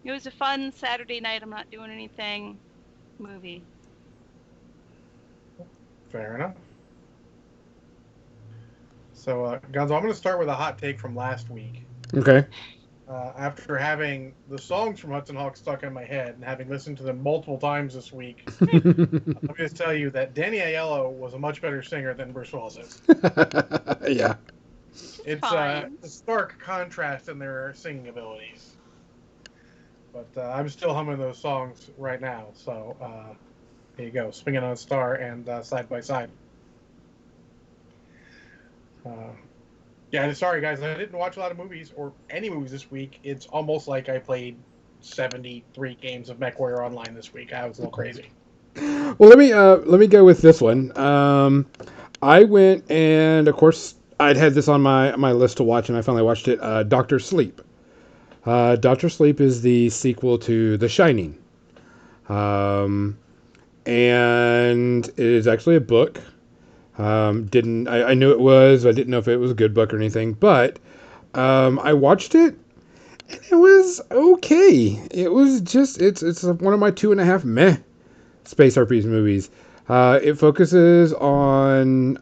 Speaker 3: It was a fun Saturday night, I'm not doing anything movie.
Speaker 2: Fair enough. So, Gonzo, I'm going to start with a hot take from last week.
Speaker 1: Okay.
Speaker 2: After having the songs from Hudson Hawk stuck in my head and having listened to them multiple times this week, let me just tell you that Danny Aiello was a much better singer than Bruce Willis is.
Speaker 1: Yeah.
Speaker 2: It's a stark contrast in their singing abilities. But I'm still humming those songs right now. So there you go. Swinging on a Star and Side by Side. Yeah, sorry guys, I didn't watch a lot of movies or any movies this week. It's almost like I played 73 games of MechWarrior Online this week. I was a little crazy.
Speaker 1: Well, let me go with this one. I went and of course I'd had this on my list to watch, and I finally watched it. Doctor Sleep. Doctor Sleep is the sequel to The Shining, and it is actually a book. I knew it was. I didn't know if it was a good book or anything, but I watched it, and it was okay. It was just it's one of my 2.5 meh space RPGs movies. It focuses on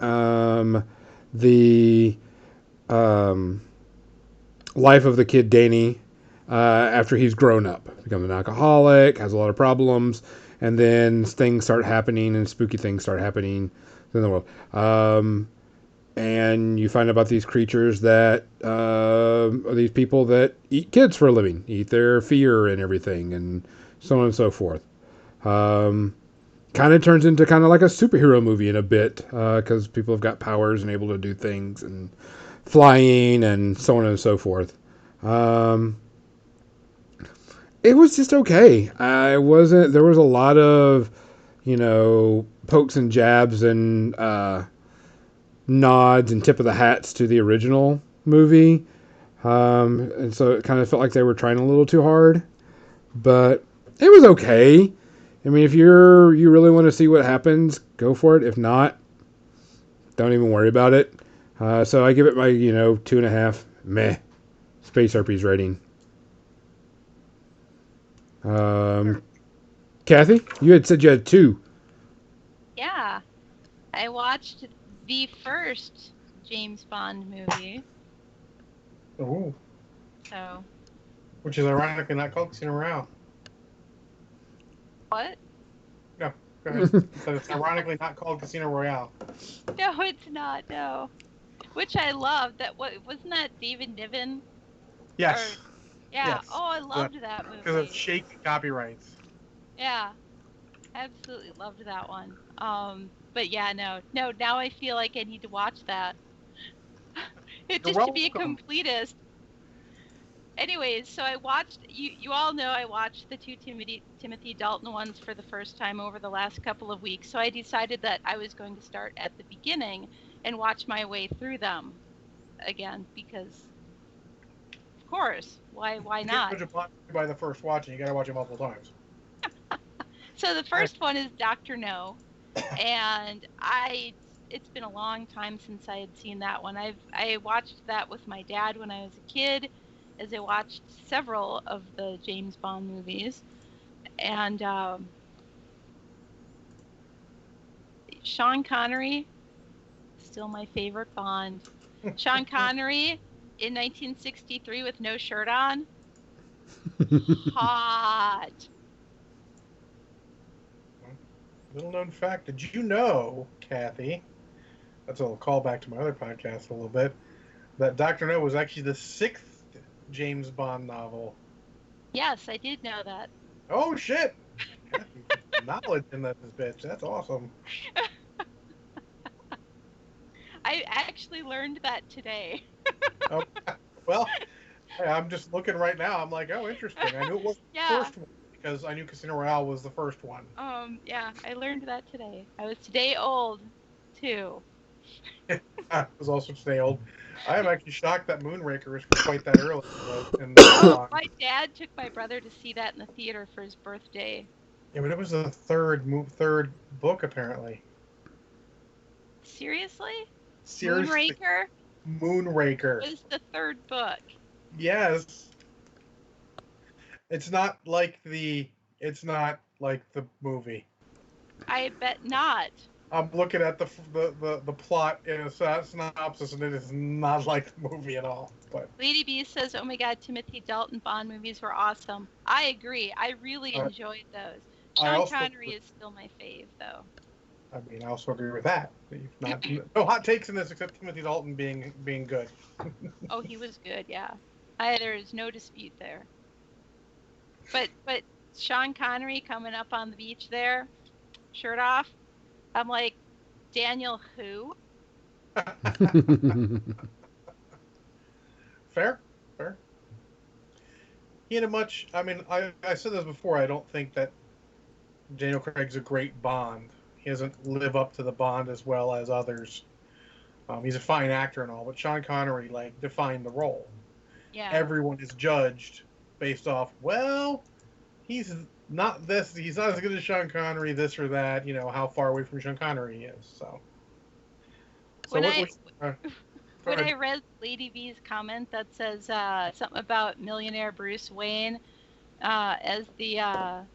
Speaker 1: the life of the kid Danny after he's grown up, becomes an alcoholic, has a lot of problems, and then things start happening and spooky things start happening in the world. And you find out about these creatures that are these people that eat kids for a living, eat their fear and everything, and so on and so forth. Kind of turns into kind of like a superhero movie in a bit, because people have got powers and able to do things and flying and so on and so forth. It was just okay. I wasn't. There was a lot of, pokes and jabs and nods and tip of the hats to the original movie, and so it kind of felt like they were trying a little too hard. But it was okay. I mean, if you really want to see what happens, go for it. If not, don't even worry about it. So I give it my 2.5 meh space RPs rating. Kathy, you had said you had 2.
Speaker 3: Yeah, I watched the first James Bond movie.
Speaker 2: Ooh.
Speaker 3: So.
Speaker 2: Which is ironically not called Casino Royale.
Speaker 3: What?
Speaker 2: No, go ahead. So it's ironically not called Casino Royale.
Speaker 3: No, it's not. No. Which I love. Wasn't that David Niven?
Speaker 2: Yes.
Speaker 3: Yeah.
Speaker 2: Yes.
Speaker 3: Oh, I loved that movie.
Speaker 2: Because of shaky copyrights.
Speaker 3: Yeah. Absolutely loved that one. But yeah, no. Now I feel like I need to watch that. To be a completist. Anyways, so I watched. You all know I watched the 2 Timothy Dalton ones for the first time over the last couple of weeks. So I decided that I was going to start at the beginning and watch my way through them again, because of course, why not?
Speaker 2: You can't by the first watching. You got to watch it multiple times.
Speaker 3: So the first one is Dr. No, and it's been a long time since I had seen that one. I watched that with my dad when I was a kid, as I watched several of the James Bond movies, and Sean Connery, still my favorite Bond. Sean Connery in 1963 with no shirt on, hot.
Speaker 2: Little known fact: did you know, Kathy? That's a little callback to my other podcast a little bit. That Dr. No was actually the 6th James Bond novel.
Speaker 3: Yes, I did know that.
Speaker 2: Oh shit! Knowledge in this bitch. That's awesome.
Speaker 3: I actually learned that today.
Speaker 2: Oh, well, I'm just looking right now. I'm like, oh, interesting. I knew it was the
Speaker 3: Yeah.
Speaker 2: first one because I knew Casino Royale was the first one.
Speaker 3: Yeah, I learned that today. I was today old, too.
Speaker 2: I was also today old. I am actually shocked that Moonraker was quite that early in the line.
Speaker 3: My dad took my brother to see that in the theater for his birthday.
Speaker 2: Yeah, but it was the third book apparently.
Speaker 3: Seriously?
Speaker 2: Seriously,
Speaker 3: Moonraker
Speaker 2: Moonraker
Speaker 3: was the third book.
Speaker 2: Yes, it's not like the movie.
Speaker 3: I bet not.
Speaker 2: I'm looking at the plot in a synopsis, and it is not like the movie at all. But
Speaker 3: Lady B says, "Oh my God, Timothy Dalton Bond movies were awesome." I agree. I really enjoyed those. Sean Connery is still my fave, though.
Speaker 2: I mean, I also agree with that. No hot takes in this except Timothy Dalton being good.
Speaker 3: Oh, he was good, yeah. There is no dispute there. But Sean Connery coming up on the beach there, shirt off. I'm like, Daniel who?
Speaker 2: Fair. He had I mean, I said this before, I don't think that Daniel Craig's a great Bond. He doesn't live up to the Bond as well as others. He's a fine actor and all, but Sean Connery, defined the role.
Speaker 3: Yeah.
Speaker 2: Everyone is judged based off, well, he's not as good as Sean Connery, this or that, how far away from Sean Connery he is.
Speaker 3: When I read Lady V's comment that says something about millionaire Bruce Wayne as the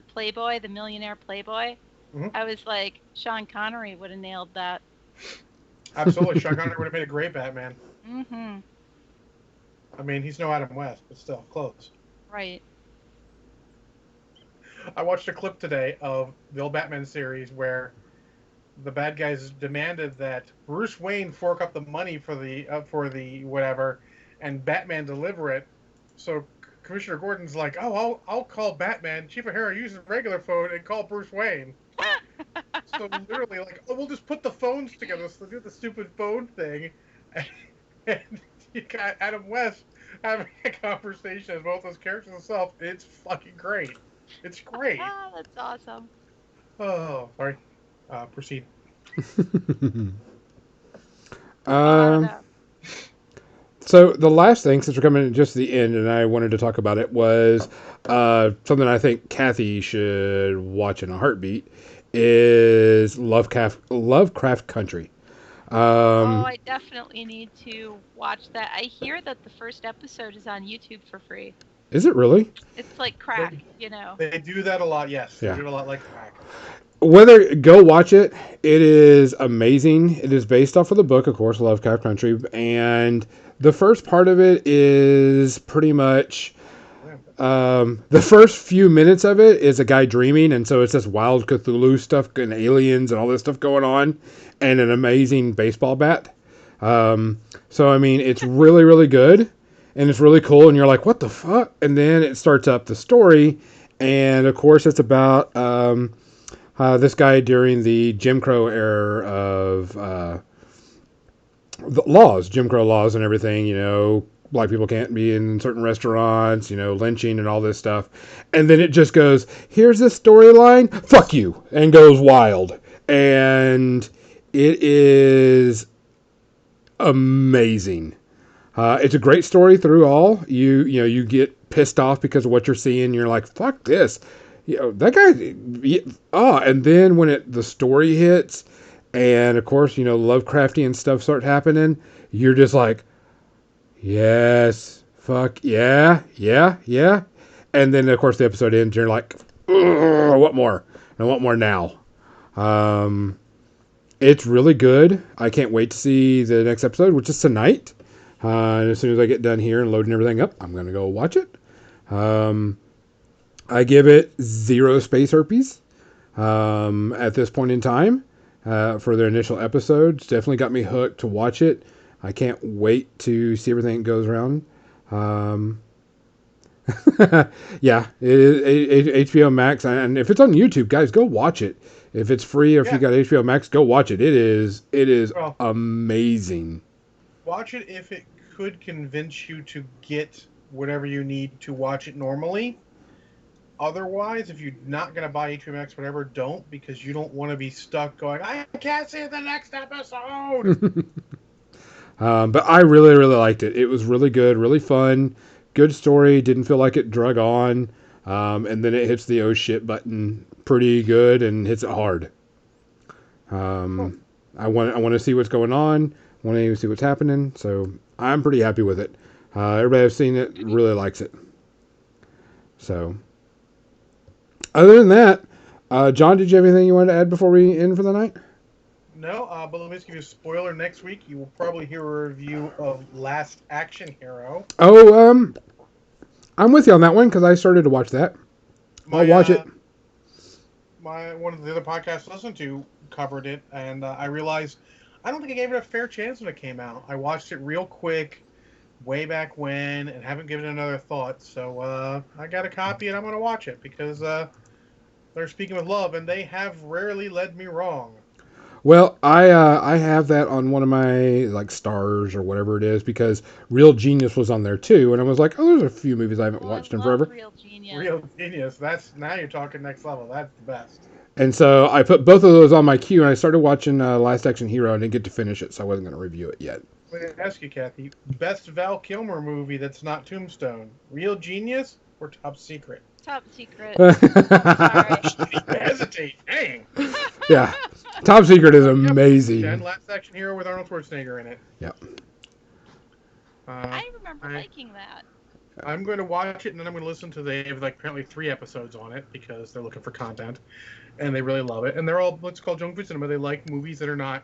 Speaker 3: playboy, the millionaire playboy, I was like, Sean Connery would have nailed that.
Speaker 2: Absolutely. Sean Connery would have made a great Batman.
Speaker 3: Mm-hmm.
Speaker 2: I mean, he's no Adam West, but still, close.
Speaker 3: Right.
Speaker 2: I watched a clip today of the old Batman series where the bad guys demanded that Bruce Wayne fork up the money for the whatever, and Batman deliver it. So Commissioner Gordon's like, "Oh, I'll call Batman. Chief O'Hara uses a regular phone and call Bruce Wayne." So literally, we'll just put the phones together. So do the stupid phone thing, and you got Adam West having a conversation as both those characters themselves. It's fucking great. It's great.
Speaker 3: That's awesome.
Speaker 2: Oh, sorry. Proceed.
Speaker 1: So the last thing, since we're coming just to the end, and I wanted to talk about it, was something I think Kathy should watch in a heartbeat, is Lovecraft Country.
Speaker 3: I definitely need to watch that. I hear that the first episode is on YouTube for free.
Speaker 1: Is it really?
Speaker 3: It's like crack,
Speaker 2: They do that a lot, yes.
Speaker 1: Yeah.
Speaker 2: They do it a lot like crack.
Speaker 1: Go watch it. It is amazing. It is based off of the book, of course, Lovecraft Country, and the first part of it is pretty much the first few minutes of it is a guy dreaming, and so it's this wild Cthulhu stuff and aliens and all this stuff going on, and an amazing baseball bat. So I mean, it's really, really good, and it's really cool, and you're like, what the fuck? And then it starts up the story, and of course, it's about this guy during the Jim Crow era of the laws, Jim Crow laws and everything, black people can't be in certain restaurants, lynching and all this stuff. And then it just goes, here's this storyline, fuck you, and goes wild. And it is amazing. It's a great story through all. You get pissed off because of what you're seeing. You're like, fuck this. That guy, and then when the story hits, and of course, Lovecraftian stuff starts happening, you're just like, yes, fuck, yeah. And then, of course, the episode ends, and you're like, what more? I want more now. It's really good. I can't wait to see the next episode, which is tonight. And as soon as I get done here and loading everything up, I'm going to go watch it. I give it 0 space herpes at this point in time for their initial episodes. Definitely got me hooked to watch it. I can't wait to see everything that goes around. Yeah, it is HBO Max, and if it's on YouTube, guys, go watch it. If it's free, or if you got HBO Max, go watch it. It is amazing.
Speaker 2: Watch it if it could convince you to get whatever you need to watch it normally. Otherwise, if you're not going to buy HBO Max, whatever, don't, because you don't want to be stuck going, I can't see the next episode.
Speaker 1: But I really, really liked it. It was really good, really fun, good story. Didn't feel like it drug on. And then it hits the oh shit button pretty good and hits it hard. I want to see what's going on. I want to see what's happening. So I'm pretty happy with it. Everybody I've seen it really likes it. So other than that, John, did you have anything you wanted to add before we end for the night?
Speaker 2: No, but let me just give you a spoiler. Next week, you will probably hear a review of Last Action Hero.
Speaker 1: Oh, I'm with you on that one because I started to watch that. I'll watch it.
Speaker 2: One of the other podcasts I listened to covered it, and I realized I don't think I gave it a fair chance when it came out. I watched it real quick, way back when, and haven't given it another thought. So I got a copy, and I'm going to watch it because they're speaking with love, and they have rarely led me wrong.
Speaker 1: Well, I have that on one of my stars or whatever it is because Real Genius was on there too, and I was like, oh, there's a few movies I haven't watched in forever.
Speaker 3: Real Genius.
Speaker 2: Real Genius. Now you're talking next level. That's the best.
Speaker 1: And so I put both of those on my queue, and I started watching Last Action Hero. I didn't get to finish it, so I wasn't going to review it yet.
Speaker 2: Let me ask you, Kathy, best Val Kilmer movie that's not Tombstone, Real Genius or Top Secret?
Speaker 3: Top Secret.
Speaker 2: Sorry. Hesitate. Dang.
Speaker 1: Yeah. Top Secret is amazing.
Speaker 2: And Last Action Hero with Arnold Schwarzenegger in it.
Speaker 1: Yep.
Speaker 3: I remember liking that.
Speaker 2: I'm going to watch it, and then I'm going to listen to they have apparently 3 episodes on it because they're looking for content, and they really love it. And they're all what's called junk food cinema. They like movies that are not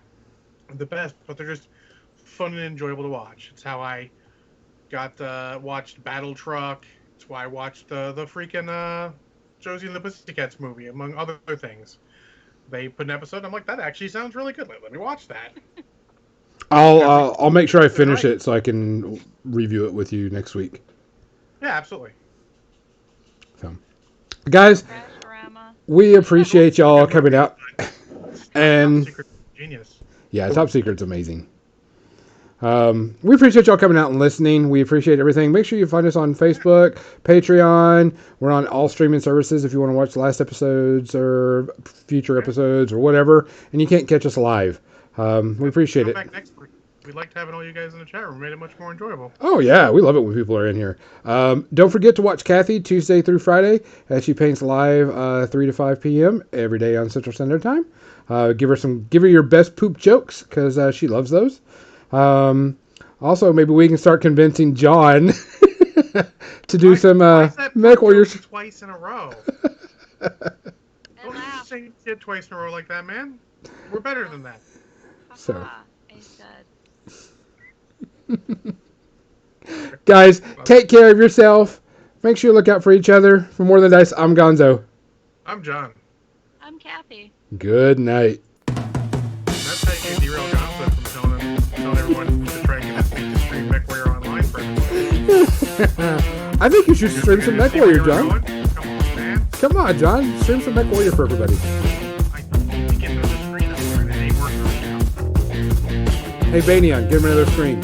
Speaker 2: the best, but they're just fun and enjoyable to watch. It's how I watched Battle Truck. It's why I watched the freaking Josie and the Pussycats movie, among other things. They put an episode, and I'm like, that actually sounds really good. Let me watch that.
Speaker 1: I'll make sure I finish it so I can review it with you next week.
Speaker 2: Yeah, absolutely.
Speaker 1: So, guys, we appreciate y'all coming out. And
Speaker 2: Top Secret genius.
Speaker 1: Yeah, Top Secret's amazing. We appreciate y'all coming out and listening. We appreciate everything. Make sure you find us on Facebook, Patreon. We're on all streaming services if you want to watch last episodes or future episodes or whatever. And you can't catch us live. We appreciate it.
Speaker 2: Back next week. We liked having all you guys in the chat room. Made it much more enjoyable.
Speaker 1: Oh, yeah. We love it when people are in here. Don't forget to watch Kathy Tuesday through Friday as she paints live 3 to 5 p.m. every day on Central Standard Time. Give her your best poop jokes because she loves those. Also, maybe we can start convincing John to do some Mech Warriors
Speaker 2: twice in a row. Don't just say it twice in a row like that, man. We're better than that.
Speaker 1: So, guys, take care of yourself. Make sure you look out for each other. For More Than Dice, I'm Gonzo.
Speaker 2: I'm John.
Speaker 3: I'm Kathy.
Speaker 1: Good night.
Speaker 2: That's how you derail Gonzo from telling everyone to try and get us to stream Mech Warrior online for everybody.
Speaker 1: I think you should stream some Mech Warrior, John.
Speaker 2: Come on, man.
Speaker 1: Come on, John. Stream some Mech Warrior for everybody.
Speaker 2: I need to get another screen up there, and it ain't working right now.
Speaker 1: Hey, Banion, give him another screen.